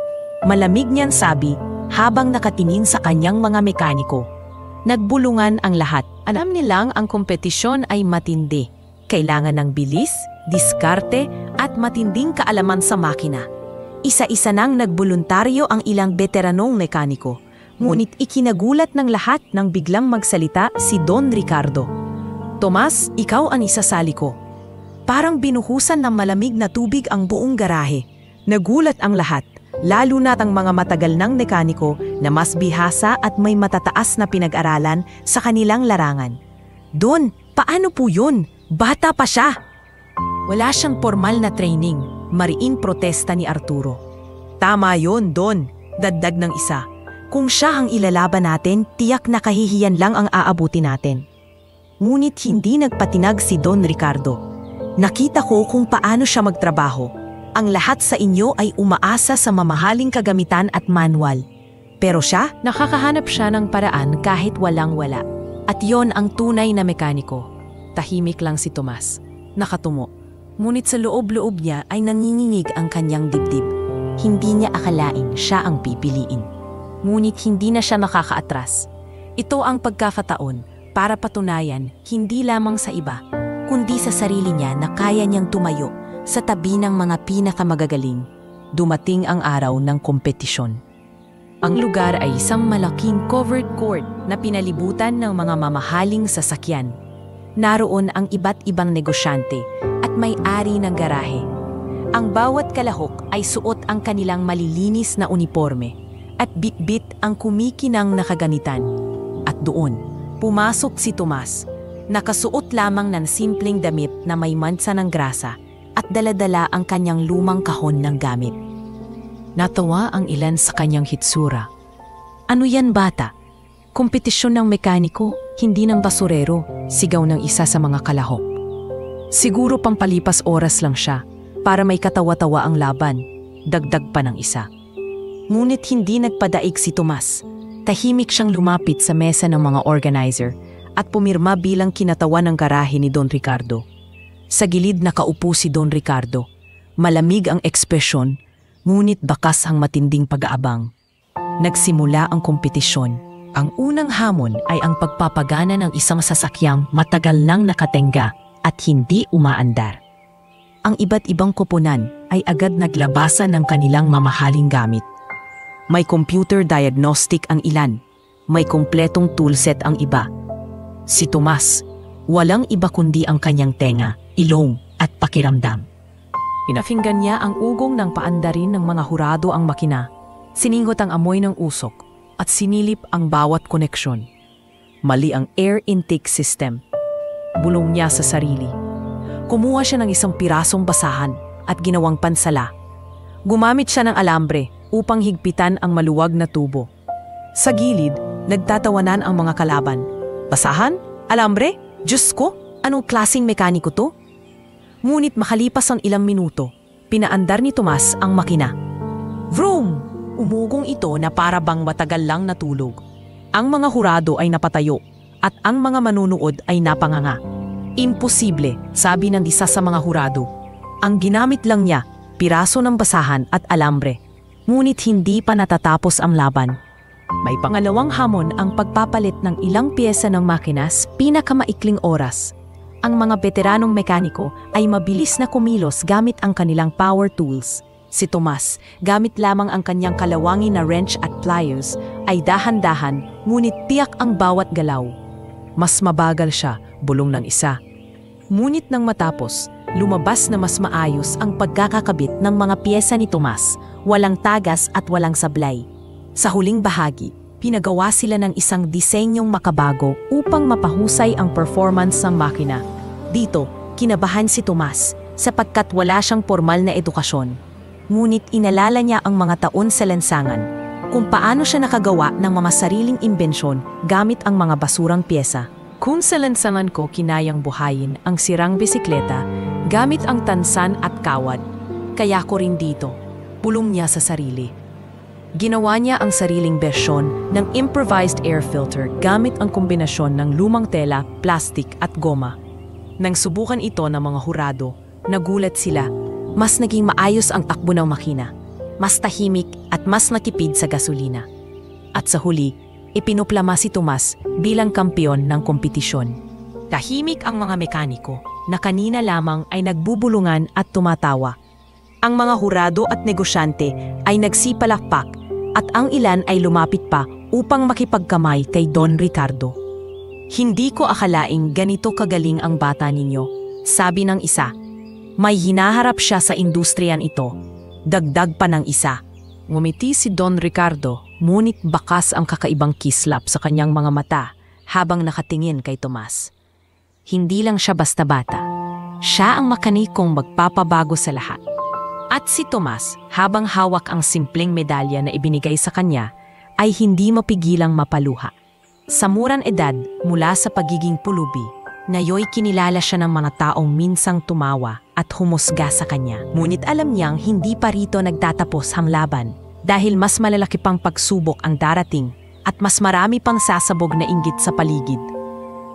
Malamig niyan sabi habang nakatingin sa kanyang mga mekaniko. Nagbulungan ang lahat. Alam nilang ang kompetisyon ay matindi. Kailangan ng bilis, diskarte at matinding kaalaman sa makina. Isa-isa nang nagboluntaryo ang ilang veteranong mekaniko. Ngunit ikinagulat ng lahat nang biglang magsalita si Don Ricardo. Tomas, ikaw ang isasali ko. Parang binuhusan ng malamig na tubig ang buong garahe. Nagulat ang lahat, lalo na't ang mga matagal ng mekaniko na mas bihasa at may matataas na pinag-aralan sa kanilang larangan. Don, paano po yun? Bata pa siya! Wala siyang formal na training, mariing protesta ni Arturo. Tama yon, Don, dagdag ng isa. Kung siya ang ilalaban natin, tiyak na kahihiyan lang ang aabuti natin. Ngunit hindi nagpatinag si Don Ricardo. Nakita ko kung paano siya magtrabaho. Ang lahat sa inyo ay umaasa sa mamahaling kagamitan at manual. Pero siya, nakakahanap siya ng paraan kahit walang-wala. At yon ang tunay na mekaniko. Tahimik lang si Tomas. Nakatumo. Ngunit sa loob-loob niya ay nanginginig ang kanyang dibdib. Hindi niya akalain siya ang pipiliin. Ngunit hindi na siya makakaatras. Ito ang pagkakataon para patunayan hindi lamang sa iba, kundi sa sarili niya na kaya niyang tumayo sa tabi ng mga pinakamagagaling. Dumating ang araw ng kompetisyon. Ang lugar ay isang malaking covered court na pinalibutan ng mga mamahaling sasakyan. Naroon ang iba't ibang negosyante at may-ari ng garahe. Ang bawat kalahok ay suot ang kanilang malilinis na uniforme at bit-bit ang kumikinang na kaganitan. At doon, pumasok si Tomas, nakasuot lamang ng simpleng damit na may mansa ng grasa at daladala ang kanyang lumang kahon ng gamit. Natawa ang ilan sa kanyang hitsura. Ano yan, bata? Kompetisyon ng mekaniko, hindi ng basurero, sigaw ng isa sa mga kalahok. Siguro pampalipas oras lang siya para may katawa-tawa ang laban, dagdag pa ng isa. Ngunit hindi nagpadaig si Tomas. Tahimik siyang lumapit sa mesa ng mga organizer at pumirma bilang kinatawa ng garahe ni Don Ricardo. Sa gilid nakaupo si Don Ricardo. Malamig ang ekspresyon, ngunit bakas ang matinding pag-aabang. Nagsimula ang kompetisyon. Ang unang hamon ay ang pagpapagana ng isang sasakyang matagal nang nakatenga at hindi umaandar. Ang iba't ibang koponan ay agad naglabasan ng kanilang mamahaling gamit. May computer diagnostic ang ilan, may kumpletong toolset ang iba. Si Tomas, walang iba kundi ang kanyang tenga, ilong at pakiramdam. Pinafinggan niya ang ugong ng paandarin ng mga hurado ang makina, siningot ang amoy ng usok at sinilip ang bawat koneksyon. Mali ang air intake system. Bulong niya sa sarili. Kumuha siya ng isang pirasong basahan at ginawang pansala. Gumamit siya ng alambre upang higpitan ang maluwag na tubo. Sa gilid, nagtatawanan ang mga kalaban. Basahan? Alambre? Diyos ko, anong klaseng mekaniko to? Ngunit makalipas ang ilang minuto, pinaandar ni Tomas ang makina. Vroom! Umugong ito na para bang matagal lang natulog. Ang mga hurado ay napatayo at ang mga manunood ay napanganga. Imposible, sabi ng isa sa mga hurado. Ang ginamit lang niya, piraso ng basahan at alambre. Ngunit hindi pa natatapos ang laban. May pangalawang hamon ang pagpapalit ng ilang piyesa ng makinas pinakamaikling oras. Ang mga veteranong mekaniko ay mabilis na kumilos gamit ang kanilang power tools. Si Tomas, gamit lamang ang kanyang kalawangin na wrench at pliers, ay dahan-dahan ngunit tiyak ang bawat galaw. Mas mabagal siya, bulong ng isa. Ngunit nang matapos, lumabas na mas maayos ang pagkakakabit ng mga piyesa ni Tomas, walang tagas at walang sablay. Sa huling bahagi, pinagawa sila ng isang disenyong makabago upang mapahusay ang performance ng makina. Dito, kinabahan si Tomas sapagkat wala siyang formal na edukasyon. Ngunit inalala niya ang mga taon sa lansangan, kung paano siya nakagawa ng mga sariling imbensyon gamit ang mga basurang pyesa. Kung sa lansangan ko kinayang buhayin ang sirang bisikleta gamit ang tansan at kawad, kaya ko rin dito, bulong niya sa sarili. Ginawa niya ang sariling bersyon ng improvised air filter gamit ang kombinasyon ng lumang tela, plastik at goma. Nang subukan ito ng mga hurado, nagulat sila. mas naging maayos ang takbo ng makina, mas tahimik at mas nakipid sa gasolina. At sa huli, ipinoplama si Tomas bilang kampeon ng kompetisyon. Tahimik ang mga mekaniko na kanina lamang ay nagbubulungan at tumatawa. Ang mga hurado at negosyante ay nagsipalakpak at ang ilan ay lumapit pa upang makipagkamay kay Don Ricardo. Hindi ko akalaing ganito kagaling ang bata ninyo, sabi ng isa. May hinaharap siya sa industriyan ito. Dagdag pa ng isa. Ngumiti si Don Ricardo, ngunit bakas ang kakaibang kislap sa kanyang mga mata habang nakatingin kay Tomas. Hindi lang siya basta bata. Siya ang makanikong magpapabago sa lahat. At si Tomas, habang hawak ang simpleng medalya na ibinigay sa kanya, ay hindi mapigilang mapaluha. Sa murang edad mula sa pagiging pulubi, ngayoy kinilala siya ng mga taong minsang tumawa at humusga sa kanya. Ngunit alam niyang hindi pa rito nagtatapos ang laban dahil mas malalaki pang pagsubok ang darating at mas marami pang sasabog na inggit sa paligid.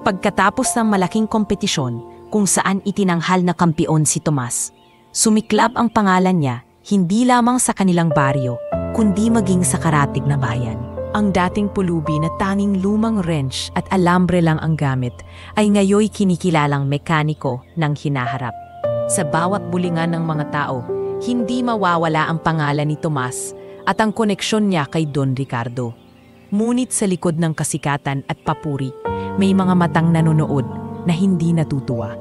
Pagkatapos ng malaking kompetisyon kung saan itinanghal na kampiyon si Tomas, sumiklab ang pangalan niya hindi lamang sa kanilang baryo, kundi maging sa karatig na bayan. Ang dating pulubi na tanging lumang wrench at alambre lang ang gamit ay ngayoy kinikilalang mekaniko ng hinaharap. Sa bawat bulingan ng mga tao, hindi mawawala ang pangalan ni Tomas at ang koneksyon niya kay Don Ricardo. Ngunit sa likod ng kasikatan at papuri, may mga matang nanonood na hindi natutuwa.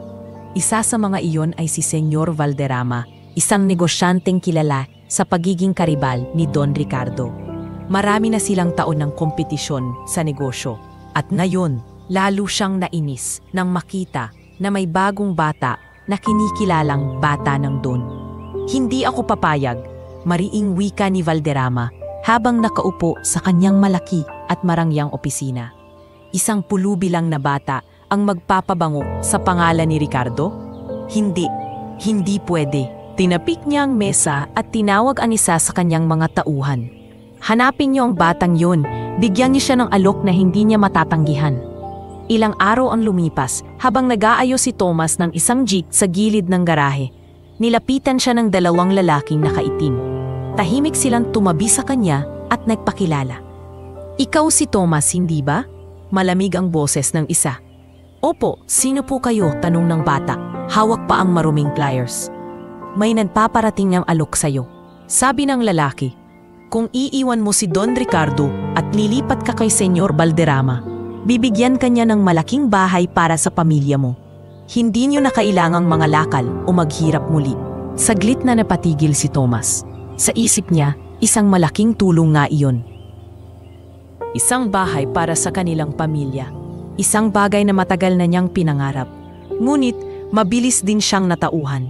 Isa sa mga iyon ay si Senyor Valderrama, isang negosyanteng kilala sa pagiging karibal ni Don Ricardo. Marami na silang taon ng kompetisyon sa negosyo at ngayon lalo siyang nainis nang makita na may bagong bata na kinikilalang bata ng Don. Hindi ako papayag, mariing wika ni Valderrama habang nakaupo sa kanyang malaki at marangyang opisina. Isang pulubi lang na bata ang magpapabango sa pangalan ni Ricardo? Hindi pwede. Tinapik niya ang mesa at tinawag ang isa sa kanyang mga tauhan. Hanapin niyo ang batang yun, bigyan niyo siya ng alok na hindi niya matatanggihan. Ilang araw ang lumipas habang nag-aayos si Tomas ng isang jeep sa gilid ng garahe. Nilapitan siya ng dalawang lalaking nakaitim. Tahimik silang tumabi sa kanya at nagpakilala. Ikaw si Tomas, hindi ba? Malamig ang boses ng isa. Opo, sino po kayo? Tanong ng bata. Hawak pa ang maruming pliers. May nagpaparating ng alok sa'yo. Sabi ng lalaki. Kung iiwan mo si Don Ricardo at lilipat ka kay Senyor Valderrama, bibigyan ka niya ng malaking bahay para sa pamilya mo. Hindi niyo na kailangang mga lakal o maghirap muli. Saglit na napatigil si Tomas. Sa isip niya, isang malaking tulong nga iyon. Isang bahay para sa kanilang pamilya. Isang bagay na matagal na niyang pinangarap. Ngunit, mabilis din siyang natauhan.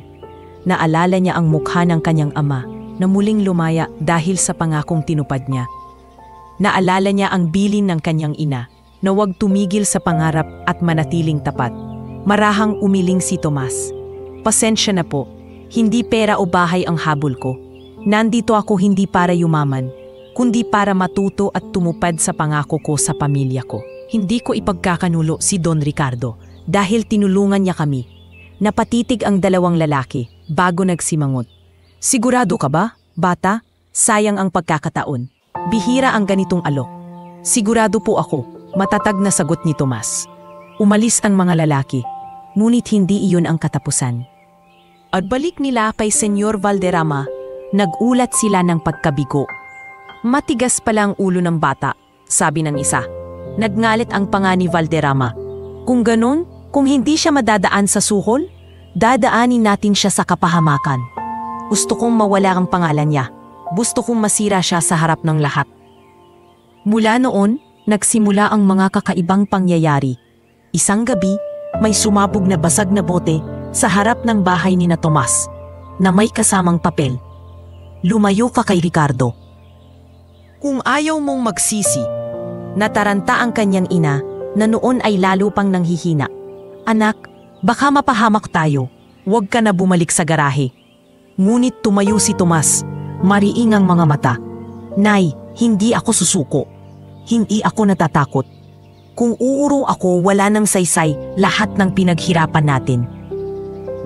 Naalala niya ang mukha ng kanyang ama na muling lumaya dahil sa pangakong tinupad niya. Naalala niya ang bilin ng kanyang ina na huwag tumigil sa pangarap at manatiling tapat. Marahang umiling si Tomas. Pasensya na po, hindi pera o bahay ang habol ko. Nandito ako hindi para yumaman, kundi para matuto at tumupad sa pangako ko sa pamilya ko. Hindi ko ipagkakanulo si Don Ricardo dahil tinulungan niya kami. Napatitig ang dalawang lalaki bago nagsimangot. Sigurado ka ba, bata? Sayang ang pagkakataon. Bihira ang ganitong alok. Sigurado po ako, matatag na sagot ni Tomas. Umalis ang mga lalaki, ngunit hindi iyon ang katapusan. At balik nila kay Senyor Valderrama, nagulat sila ng pagkabigo. Matigas pala ang ulo ng bata, sabi ng isa. Nagngalit ang panga ni Valderrama. Kung ganon, kung hindi siya madadaan sa suhol, dadaanin natin siya sa kapahamakan. Gusto kong mawala ang pangalan niya. Gusto kong masira siya sa harap ng lahat. Mula noon, nagsimula ang mga kakaibang pangyayari. Isang gabi, may sumabog na basag na bote sa harap ng bahay ni na Tomas na may kasamang papel. Lumayo ka kay Ricardo. Kung ayaw mong magsisi, nataranta ang kanyang ina na noon ay lalo pang nanghihina. Anak, baka mapahamak tayo. Huwag ka na bumalik sa garahe. Ngunit tumayo si Tomas, mariing ang mga mata. Nay, hindi ako susuko. Hindi ako natatakot. Kung uuro ako, wala nang saysay lahat ng pinaghirapan natin.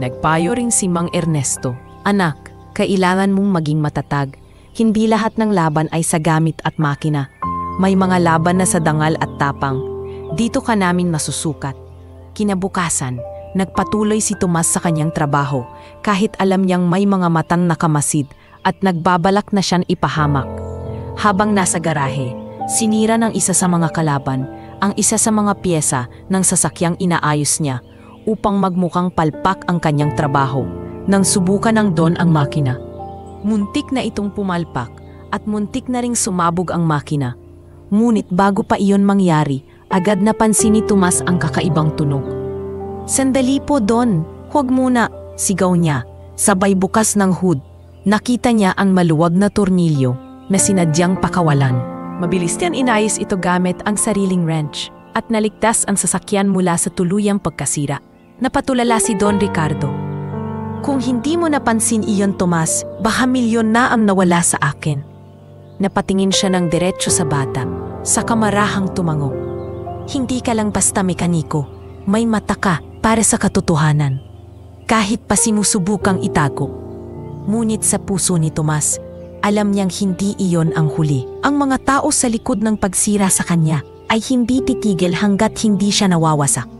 Nagpayo rin si Mang Ernesto, Anak, kailangan mong maging matatag. Hindi lahat ng laban ay sa gamit at makina. May mga laban na sa dangal at tapang. Dito ka namin masusukat. Kinabukasan, nagpatuloy si Tomas sa kanyang trabaho kahit alam niyang may mga matang nakamasid at nagbabalak na siyang ipahamak. Habang nasa garahe, sinira ng isa sa mga kalaban ang isa sa mga piyesa ng sasakyang inaayos niya upang magmukhang palpak ang kanyang trabaho. Nang subukan ng Don ang makina, muntik na itong pumalpak at muntik na ring sumabog ang makina. Ngunit bago pa iyon mangyari, agad napansin ni Tomas ang kakaibang tunog. "Sandali po, Don. Huwag muna," sigaw niya. Sabay bukas ng hood, nakita niya ang maluwag na tornilyo na sinadyang pakawalan. Mabilis niyan inayos ito gamit ang sariling wrench at naligtas ang sasakyan mula sa tuluyang pagkasira. Napatulala si Don Ricardo. "Kung hindi mo napansin iyon, Tomas, baka milyon na ang nawala sa akin." Napatingin siya ng diretso sa bata, sa kamarahang tumango. "Hindi ka lang basta mekaniko, may mata ka para sa katotohanan. Kahit pa sinusubukang itago." Ngunit sa puso ni Tomas, alam niyang hindi iyon ang huli. Ang mga tao sa likod ng pagsira sa kanya ay hindi titigil hanggat hindi siya nawawasak.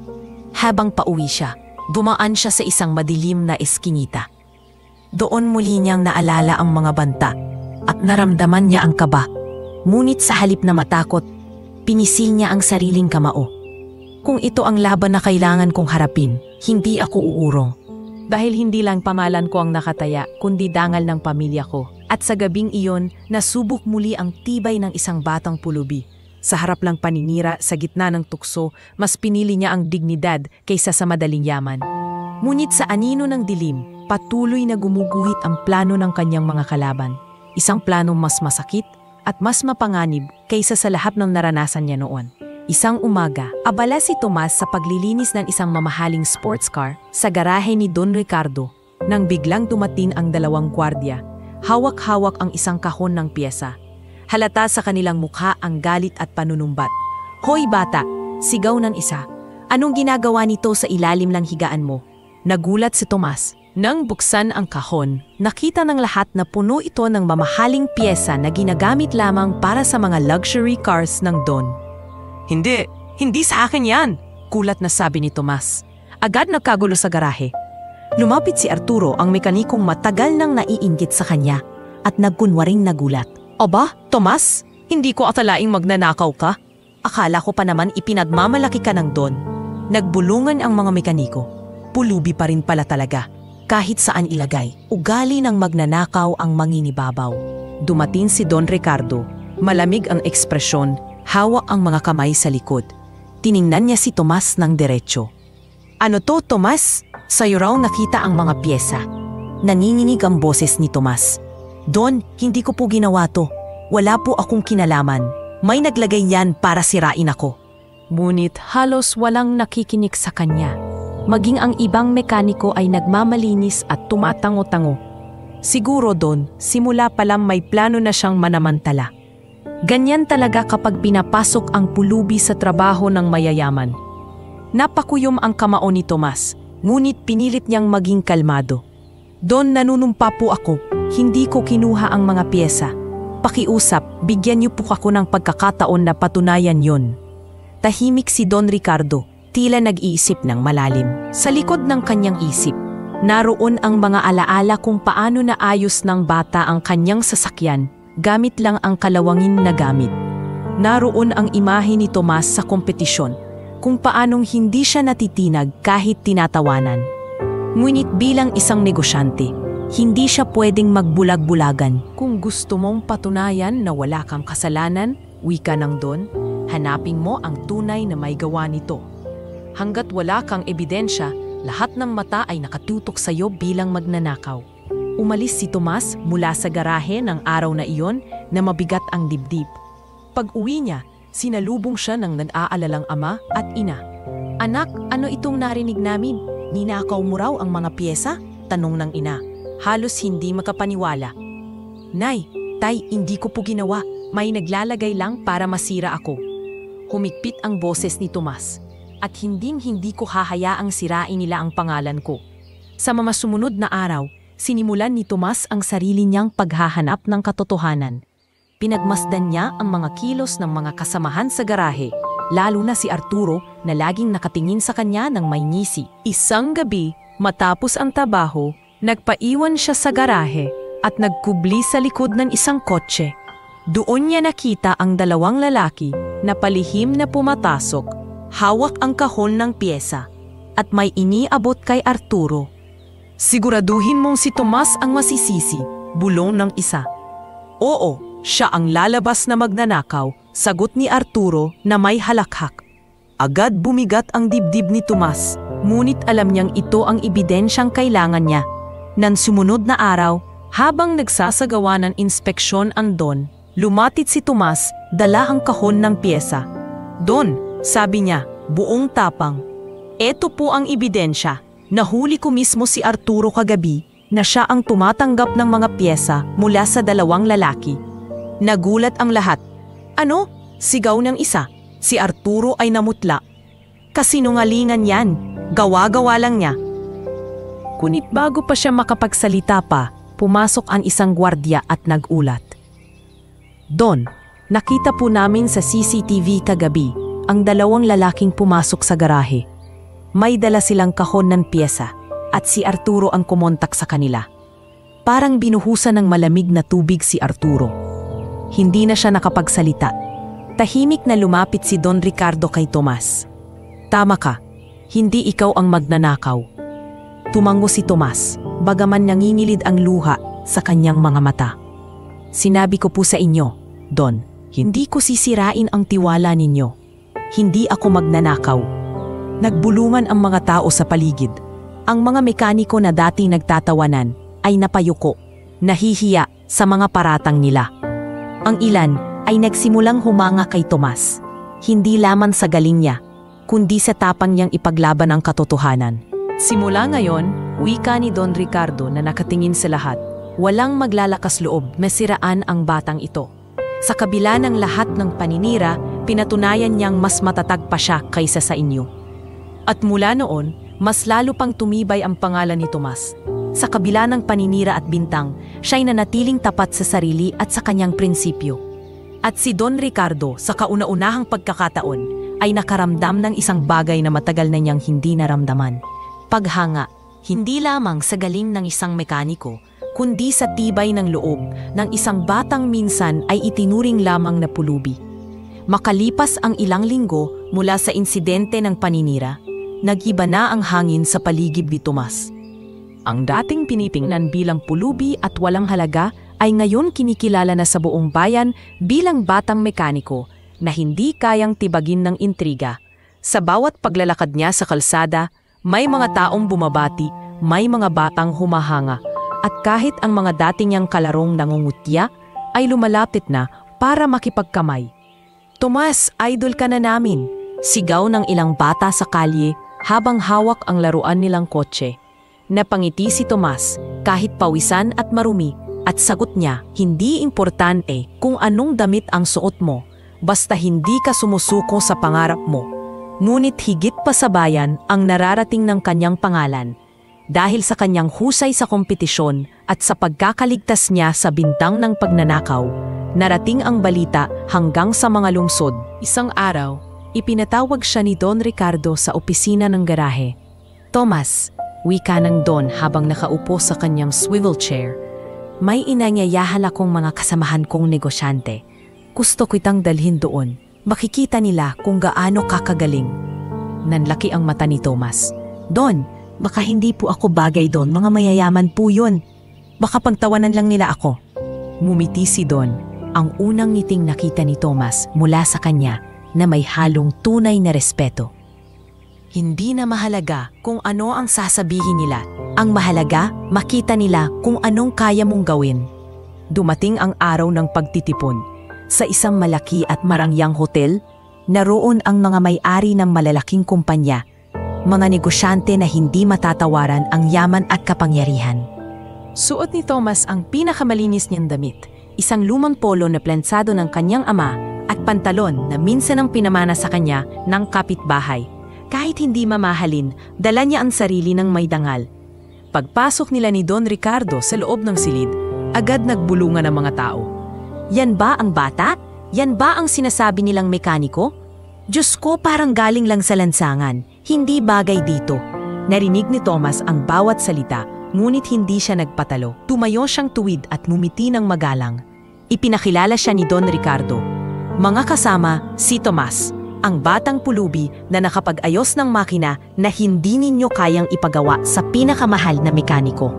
Habang pauwi siya, dumaan siya sa isang madilim na eskinita. Doon muli niyang naalala ang mga banta at naramdaman niya ang kaba. Ngunit sa halip na matakot, pinisil niya ang sariling kamao. "Kung ito ang laban na kailangan kong harapin, hindi ako uurong. Dahil hindi lang pamalan ko ang nakataya, kundi dangal ng pamilya ko." At sa gabing iyon, nasubok muli ang tibay ng isang batang pulubi. Sa harap lang paninira, sa gitna ng tukso, mas pinili niya ang dignidad kaysa sa madaling yaman. Ngunit sa anino ng dilim, patuloy na gumuguhit ang plano ng kanyang mga kalaban. Isang plano mas masakit at mas mapanganib kaysa sa lahat ng naranasan niya noon. Isang umaga, abala si Tomas sa paglilinis ng isang mamahaling sports car sa garahe ni Don Ricardo nang biglang dumating ang dalawang gwardya. Hawak-hawak ang isang kahon ng piyesa. Halata sa kanilang mukha ang galit at panunumbat. "Hoy bata!" sigaw ng isa. "Anong ginagawa nito sa ilalim ng higaan mo?" Nagulat si Tomas. Nang buksan ang kahon, nakita ng lahat na puno ito ng mamahaling piyesa na ginagamit lamang para sa mga luxury cars ng Don. Hindi sa akin yan!" kulat na sabi ni Tomas. Agad nagkagulo sa garahe. Lumapit si Arturo, ang mekanikong matagal nang naiinggit sa kanya, at nagkunwaring nagulat. "Aba, Tomas, hindi ko akalaing magnanakaw ka. Akala ko pa naman ipinagmamalaki ka ng Don." Nagbulungan ang mga mekaniko. Pulubi pa rin pala talaga. Kahit saan ilagay, ugali ng magnanakaw ang manginibabaw. Dumating si Don Ricardo. Malamig ang ekspresyon, hawak ang mga kamay sa likod. Tiningnan niya si Tomas ng diretsyo. "Ano to, Tomas? Sa'yo raw nakita ang mga piyesa." Nanginginig ang boses ni Tomas. "Don, hindi ko po ginawa to. Wala po akong kinalaman. May naglagay yan para sirain ako." Ngunit halos walang nakikinig sa kanya. Maging ang ibang mekaniko ay nagmamalinis at tumatango-tango. Siguro, Don, simula pa lang may plano na siyang manamantala. Ganyan talaga kapag pinapasok ang pulubi sa trabaho ng mayayaman. Napakuyom ang kamao ni Tomas, ngunit pinilit niyang maging kalmado. "Don, nanunumpa po ako. Hindi ko kinuha ang mga piyesa. Pakiusap, bigyan niyo po ako ng pagkakataon na patunayan yon." Tahimik si Don Ricardo, tila nag-iisip ng malalim. Sa likod ng kanyang isip, naroon ang mga alaala kung paano naayos ng bata ang kanyang sasakyan gamit lang ang kalawangin na gamit. Naroon ang imahe ni Tomas sa kompetisyon, kung paanong hindi siya natitinag kahit tinatawanan. Ngunit bilang isang negosyante, hindi siya pwedeng magbulag-bulagan. "Kung gusto mong patunayan na wala kang kasalanan," wika ng Don, "hanapin mo ang tunay na may gawa nito. Hanggat wala kang ebidensya, lahat ng mata ay nakatutok sa iyo bilang magnanakaw." Umalis si Tomas mula sa garahe ng araw na iyon na mabigat ang dibdib. Pag-uwi niya, sinalubong siya ng nag-aalalang ama at ina. "Anak, ano itong narinig namin? Ninakaw mo raw ang mga piyesa?" tanong ng ina. Halos hindi makapaniwala. "Nay, tay, hindi ko po ginawa. May naglalagay lang para masira ako." Humigpit ang boses ni Tomas. "At hindi ko hahayaang sirain nila ang pangalan ko." Sa mga sumunod na araw, sinimulan ni Tomas ang sarili niyang paghahanap ng katotohanan. Pinagmasdan niya ang mga kilos ng mga kasamahan sa garahe, lalo na si Arturo na laging nakatingin sa kanya ng may ngisi. Isang gabi, matapos ang trabaho, nagpaiwan siya sa garahe at nagkubli sa likod ng isang kotse. Doon niya nakita ang dalawang lalaki na palihim na pumatasok, hawak ang kahon ng pyesa, at may iniabot kay Arturo. Siguraduhin mong si Tomas ang masisisi, bulong ng isa. Oo, siya ang lalabas na magnanakaw, sagot ni Arturo na may halakhak. Agad bumigat ang dibdib ni Tomas, ngunit alam niyang ito ang ebidensyang kailangan niya. Nang sumunod na araw, habang nagsasagawa ng inspeksyon ang Don, lumapit si Tomas, dala ang kahon ng pyesa. Don, sabi niya, buong tapang. Eto po ang ebidensya. Nahuli ko mismo si Arturo kagabi na siya ang tumatanggap ng mga pyesa mula sa dalawang lalaki. Nagulat ang lahat. Ano? Sigaw ng isa. Si Arturo ay namutla. Kasinungalingan yan. Gawa-gawa lang niya. Kunit bago pa siya makapagsalita pa, pumasok ang isang gwardiya at nagulat. Don, nakita po namin sa CCTV kagabi ang dalawang lalaking pumasok sa garahe. May dala silang kahon ng pyesa at si Arturo ang kumontak sa kanila. Parang binuhusan ng malamig na tubig si Arturo. Hindi na siya nakapagsalita. Tahimik na lumapit si Don Ricardo kay Tomas. Tama ka, hindi ikaw ang magnanakaw. Tumango si Tomas, bagaman nangingilid ang luha sa kanyang mga mata. Sinabi ko po sa inyo, Don, hindi ko sisirain ang tiwala ninyo. Hindi ako magnanakaw. Nagbulungan ang mga tao sa paligid. Ang mga mekaniko na dating nagtatawanan ay napayuko, nahihiya sa mga paratang nila. Ang ilan ay nagsimulang humanga kay Tomas, hindi lamang sa galing niya, kundi sa tapang niyang ipaglaban ang katotohanan. Simula ngayon, wika ni Don Ricardo na nakatingin sa lahat, walang maglalakas loob na siraan ang batang ito. Sa kabila ng lahat ng paninira, pinatunayan niyang mas matatag pa siya kaysa sa inyo. At mula noon, mas lalo pang tumibay ang pangalan ni Tomas. Sa kabila ng paninira at bintang, siya'y nanatiling tapat sa sarili at sa kanyang prinsipyo. At si Don Ricardo sa kauna-unahang pagkakataon ay nakaramdam ng isang bagay na matagal na niyang hindi naramdaman. Paghanga, hindi lamang sa galing ng isang mekaniko, kundi sa tibay ng loob ng isang batang minsan ay itinuring lamang na pulubi. Makalipas ang ilang linggo mula sa insidente ng paninira, nag-iba na ang hangin sa paligid ni Tomas. Ang dating pinitingnan bilang pulubi at walang halaga ay ngayon kinikilala na sa buong bayan bilang batang mekaniko na hindi kayang tibagin ng intriga. Sa bawat paglalakad niya sa kalsada, may mga taong bumabati, may mga batang humahanga, at kahit ang mga dating niyang kalarong nangungutya ay lumalapit na para makipagkamay. Tomas, idol ka na namin, sigaw ng ilang bata sa kalye habang hawak ang laruan nilang kotse. Napangiti si Tomas kahit pawisan at marumi at sagot niya, hindi importante kung anong damit ang suot mo, basta hindi ka sumusuko sa pangarap mo. Ngunit higit pa sa bayan ang nararating ng kanyang pangalan. Dahil sa kanyang husay sa kompetisyon at sa pagkakaligtas niya sa bintang ng pagnanakaw, narating ang balita hanggang sa mga lungsod. Isang araw, ipinatawag siya ni Don Ricardo sa opisina ng garahe. Tomas, wika ng Don habang nakaupo sa kanyang swivel chair, may inanyayahan akong mga kasamahan kong negosyante. Gusto ko itang dalhin doon. Makikita nila kung gaano kakagaling. Nanlaki ang mata ni Tomas. Don, baka hindi po ako bagay doon, mga mayayaman po yun. Baka pagtawanan lang nila ako. Ngumiti si Don, ang unang ngiting nakita ni Tomas mula sa kanya na may halong tunay na respeto. Hindi na mahalaga kung ano ang sasabihin nila. Ang mahalaga, makita nila kung anong kaya mong gawin. Dumating ang araw ng pagtitipon. Sa isang malaki at marangyang hotel, naroon ang mga may-ari ng malalaking kumpanya, mga negosyante na hindi matatawaran ang yaman at kapangyarihan. Suot ni Tomas ang pinakamalinis niyang damit, isang lumang polo na plansado ng kanyang ama at pantalon na minsan ang pinamana sa kanya ng kapitbahay. Kahit hindi mamahalin, dala niya ang sarili ng may dangal. Pagpasok nila ni Don Ricardo sa loob ng silid, agad nagbulungan ang mga tao. Yan ba ang bata? Yan ba ang sinasabi nilang mekaniko? Diyos ko, parang galing lang sa lansangan. Hindi bagay dito. Narinig ni Tomas ang bawat salita, ngunit hindi siya nagpatalo. Tumayo siyang tuwid at ngumiti ng magalang. Ipinakilala siya ni Don Ricardo. Mga kasama, si Tomas, ang batang pulubi na nakapag-ayos ng makina na hindi ninyo kayang ipagawa sa pinakamahal na mekaniko.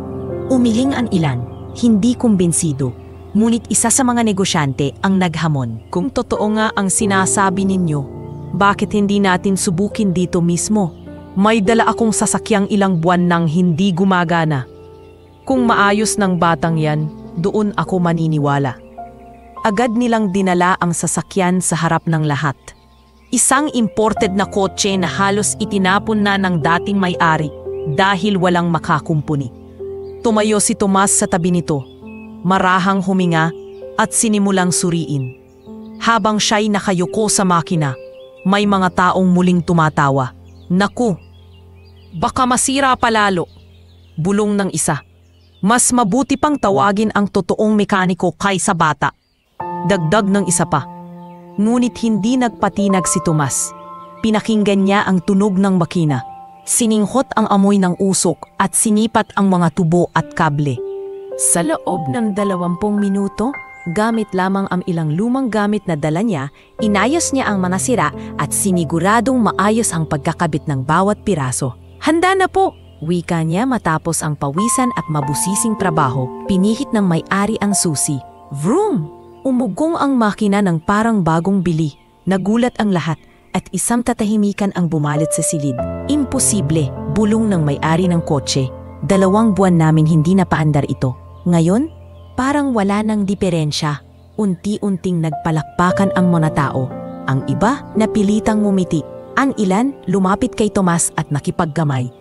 Umiling ang ilan, hindi kumbinsido. Ngunit isa sa mga negosyante ang naghamon. Kung totoo nga ang sinasabi ninyo, bakit hindi natin subukin dito mismo? May dala akong sasakyang ilang buwan nang hindi gumagana. Kung maayos ng batang yan, doon ako maniniwala. Agad nilang dinala ang sasakyan sa harap ng lahat. Isang imported na kotse na halos itinapon na ng dating may-ari dahil walang makakumpuni. Tumayo si Tomas sa tabi nito, marahang huminga at sinimulang suriin. Habang siya'y nakayuko sa makina, may mga taong muling tumatawa. Naku, baka masira palalo. Bulong ng isa. Mas mabuti pang tawagin ang totoong mekaniko kaysa bata. Dagdag ng isa pa. Ngunit hindi nagpatinag si Tomas. Pinakinggan niya ang tunog ng makina. Sininghot ang amoy ng usok at sinipat ang mga tubo at kable. Sa loob ng 20 minuto, gamit lamang ang ilang lumang gamit na dala niya, inayos niya ang mga sira at siniguradong maayos ang pagkakabit ng bawat piraso. Handa na po! Wika niya matapos ang pawisan at mabusising trabaho. Pinihit ng may-ari ang susi. Vroom! Umugong ang makina ng parang bagong bili. Nagulat ang lahat at isang tatahimikan ang bumalit sa silid. Imposible! Bulong ng may-ari ng kotse. 2 buwan namin hindi napaandar ito. Ngayon, parang wala nang diferensya. Unti-unting nagpalakpakan ang mga tao. Ang iba napilitang ngumiti. Ang ilan lumapit kay Tomas at nakipaggamay.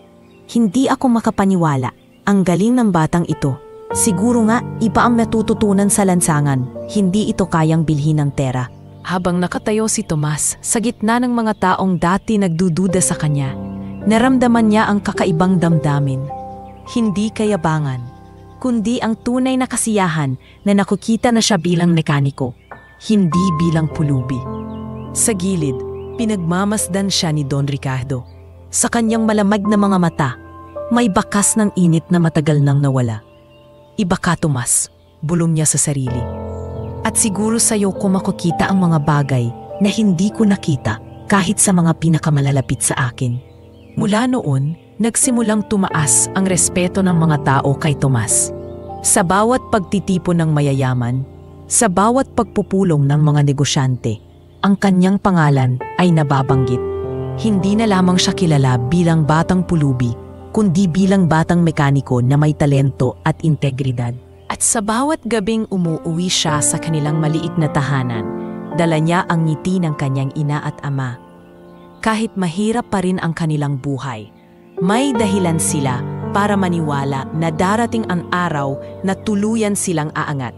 Hindi ako makapaniwala. Ang galing ng batang ito. Siguro nga iba ang natututunan sa lansangan. Hindi ito kayang bilhin ng tera. Habang nakatayo si Tomas sa gitna ng mga taong dati nagdududa sa kanya, naramdaman niya ang kakaibang damdamin. Hindi kayabangan, kundi ang tunay na kasiyahan na nakukita na siya bilang mekaniko, hindi bilang pulubi. Sa gilid, pinagmamasdan siya ni Don Ricardo. Sa kanyang malamag na mga mata, may bakas ng init na matagal nang nawala. Iba ka, Tomas, bulong niya sa sarili. At siguro sa'yo ko makukita ang mga bagay na hindi ko nakita kahit sa mga pinakamalalapit sa akin. Mula noon, nagsimulang tumaas ang respeto ng mga tao kay Tomas. Sa bawat pagtitipon ng mayayaman, sa bawat pagpupulong ng mga negosyante, ang kanyang pangalan ay nababanggit. Hindi na lamang siya kilala bilang batang pulubi, kundi bilang batang mekaniko na may talento at integridad. At sa bawat gabing umuuwi siya sa kanilang maliit na tahanan, dala niya ang ngiti ng kanyang ina at ama. Kahit mahirap pa rin ang kanilang buhay, may dahilan sila para maniwala na darating ang araw na tuluyan silang aangat.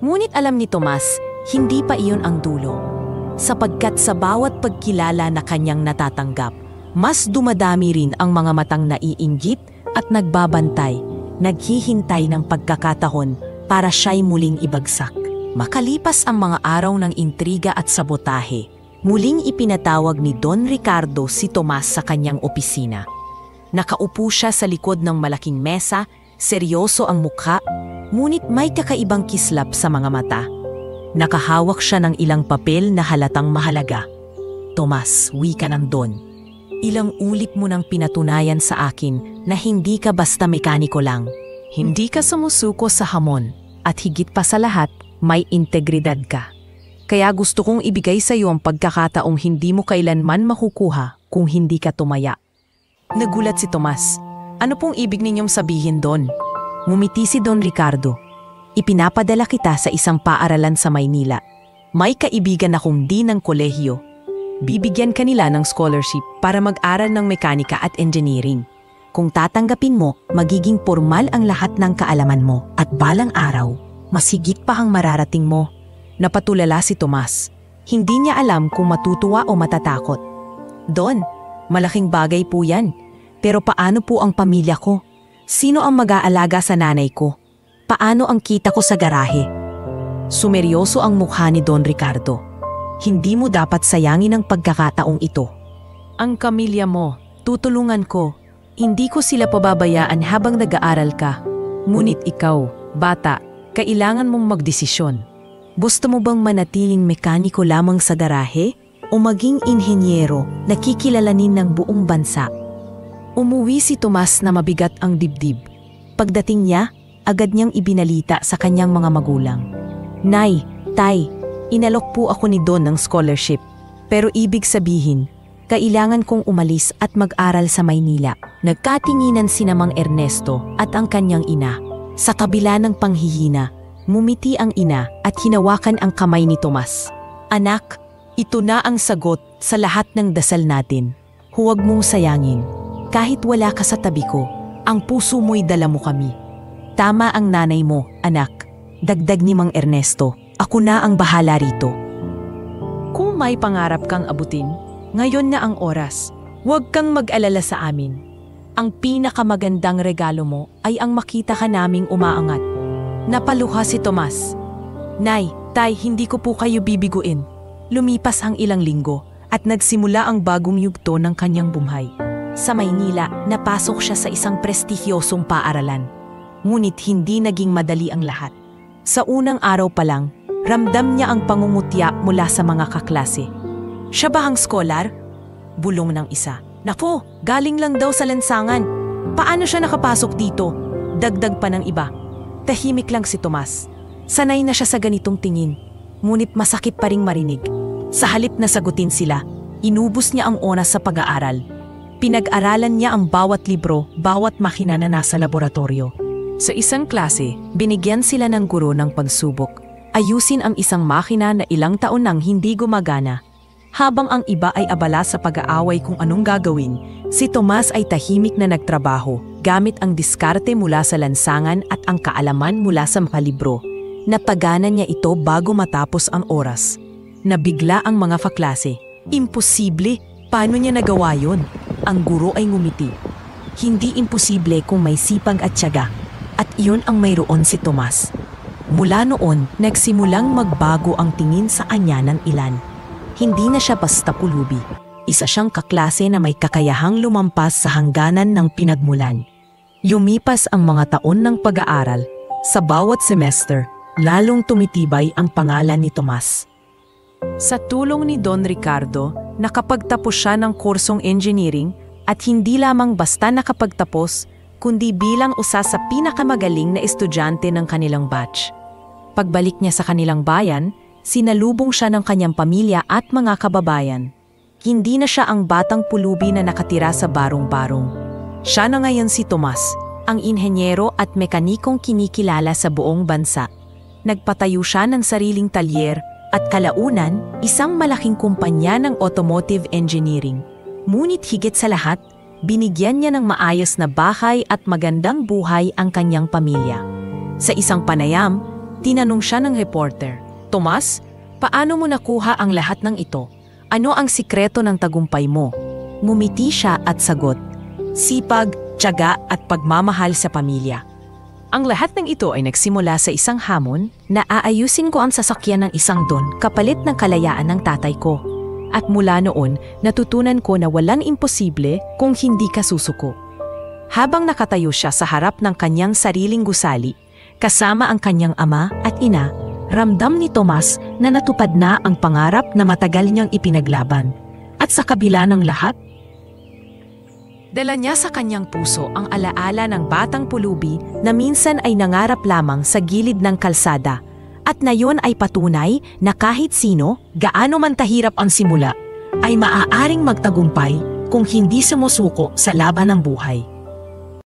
Ngunit alam ni Tomas, hindi pa iyon ang dulo. Sapagkat sa bawat pagkilala na kanyang natatanggap, mas dumadami rin ang mga matang naiinggit at nagbabantay, naghihintay ng pagkakataon para siya'y muling ibagsak. Makalipas ang mga araw ng intriga at sabotahe, muling ipinatawag ni Don Ricardo si Tomas sa kanyang opisina. Nakaupo siya sa likod ng malaking mesa, seryoso ang mukha, ngunit may kakaibang kislap sa mga mata. Nakahawak siya ng ilang papel na halatang mahalaga. Tomas, wika ng Don. Ilang ulit mo nang pinatunayan sa akin na hindi ka basta mekaniko lang. Hindi ka sumusuko sa hamon at higit pa sa lahat, may integridad ka. Kaya gusto kong ibigay sa iyo ang pagkakataong hindi mo kailanman makukuha kung hindi ka tumaya. Nagulat si Tomas. Ano pong ibig ninyong sabihin, Don? Ngumiti si Don Ricardo. Ipinapadala kita sa isang paaralan sa Maynila. May kaibigan akong dean ng kolehiyo. Bibigyan kanila ng scholarship para mag-aral ng mekanika at engineering. Kung tatanggapin mo, magiging formal ang lahat ng kaalaman mo at balang araw, mas higit pa ang mararating mo. Napatulala si Tomas. Hindi niya alam kung matutuwa o matatakot. Don, malaking bagay po yan. Pero paano po ang pamilya ko? Sino ang mag-aalaga sa nanay ko? Paano ang kita ko sa garahe? Sumeryoso ang mukha ni Don Ricardo. Hindi mo dapat sayangin ang pagkakataong ito. Ang pamilya mo, tutulungan ko. Hindi ko sila pababayaan habang nag-aaral ka. Ngunit ikaw, bata, kailangan mong magdesisyon. Gusto mo bang manatiling mekaniko lamang sa garahe o maging inhenyero na kikilalanin ng buong bansa? Umuwi si Tomas na mabigat ang dibdib. Pagdating niya, agad niyang ibinalita sa kanyang mga magulang. Nay, Tay, inalok po ako ni Don ng scholarship. Pero ibig sabihin, kailangan kong umalis at mag-aral sa Maynila. Nagkatinginan si Mang Ernesto at ang kanyang ina. Sa kabila ng panghihina, mumiti ang ina at hinawakan ang kamay ni Tomas. Anak, ito na ang sagot sa lahat ng dasal natin. Huwag mong sayangin. Kahit wala ka sa tabi ko, ang puso mo'y dala mo kami. Tama ang nanay mo, anak. Dagdag ni Mang Ernesto, ako na ang bahala rito. Kung may pangarap kang abutin, ngayon na ang oras. Huwag kang mag-alala sa amin. Ang pinakamagandang regalo mo ay ang makita ka naming umaangat. Napaluha si Tomas. Nay, Tay, hindi ko po kayo bibiguin. Lumipas ang ilang linggo at nagsimula ang bagong yugto ng kanyang buhay. Sa Maynila, napasok siya sa isang prestigyosong paaralan. Ngunit hindi naging madali ang lahat. Sa unang araw pa lang, ramdam niya ang pangungutya mula sa mga kaklase. Siya ba ang scholar? Bulong ng isa. Naku, galing lang daw sa lansangan. Paano siya nakapasok dito? Dagdag pa ng iba. Tahimik lang si Tomas. Sanay na siya sa ganitong tingin. Ngunit masakit pa ring marinig. Sa halip na sagutin sila, inubos niya ang oras sa pag-aaral. Pinag-aralan niya ang bawat libro, bawat makina na nasa laboratorio. Sa isang klase, binigyan sila ng guro ng pagsubok. Ayusin ang isang makina na ilang taon nang hindi gumagana. Habang ang iba ay abala sa pag-aaway kung anong gagawin, si Tomas ay tahimik na nagtrabaho gamit ang diskarte mula sa lansangan at ang kaalaman mula sa mga libro. Napaganan niya ito bago matapos ang oras. Nabigla ang mga kaklase. Imposible! Paano niya nagawa yun? Ang guro ay ngumiti. Hindi imposible kung may sipag at tiyaga. At iyon ang mayroon si Tomas. Mula noon, nagsimulang magbago ang tingin sa kanya ng ilan. Hindi na siya basta pulubi. Isa siyang kaklase na may kakayahang lumampas sa hangganan ng pinagmulan. Yumipas ang mga taon ng pag-aaral. Sa bawat semester, lalong tumitibay ang pangalan ni Tomas. Sa tulong ni Don Ricardo, nakapagtapos siya ng kursong engineering at hindi lamang basta nakapagtapos, kundi bilang isa sa pinakamagaling na estudyante ng kanilang batch. Pagbalik niya sa kanilang bayan, sinalubong siya ng kanyang pamilya at mga kababayan. Hindi na siya ang batang pulubi na nakatira sa barong-barong. Siya na ngayon si Tomas, ang inhenyero at mekanikong kinikilala sa buong bansa. Nagpatayo siya ng sariling talyer at kalaunan isang malaking kumpanya ng automotive engineering. Ngunit higit sa lahat, binigyan niya ng maayos na bahay at magandang buhay ang kanyang pamilya. Sa isang panayam, tinanong siya ng reporter, Tomas, paano mo nakuha ang lahat ng ito? Ano ang sikreto ng tagumpay mo? Ngumiti siya at sagot, sipag, tiyaga at pagmamahal sa pamilya. Ang lahat ng ito ay nagsimula sa isang hamon na aayusin ko ang sasakyan ng isang Don kapalit ng kalayaan ng tatay ko. At mula noon, natutunan ko na walang imposible kung hindi ka susuko. Habang nakatayo siya sa harap ng kanyang sariling gusali, kasama ang kanyang ama at ina, ramdam ni Tomas na natupad na ang pangarap na matagal niyang ipinaglaban. At sa kabila ng lahat, dala niya sa kanyang puso ang alaala ng batang pulubi na minsan ay nangarap lamang sa gilid ng kalsada at na yun ay patunay na kahit sino, gaano man tahirap ang simula, ay maaaring magtagumpay kung hindi sumusuko sa laban ng buhay.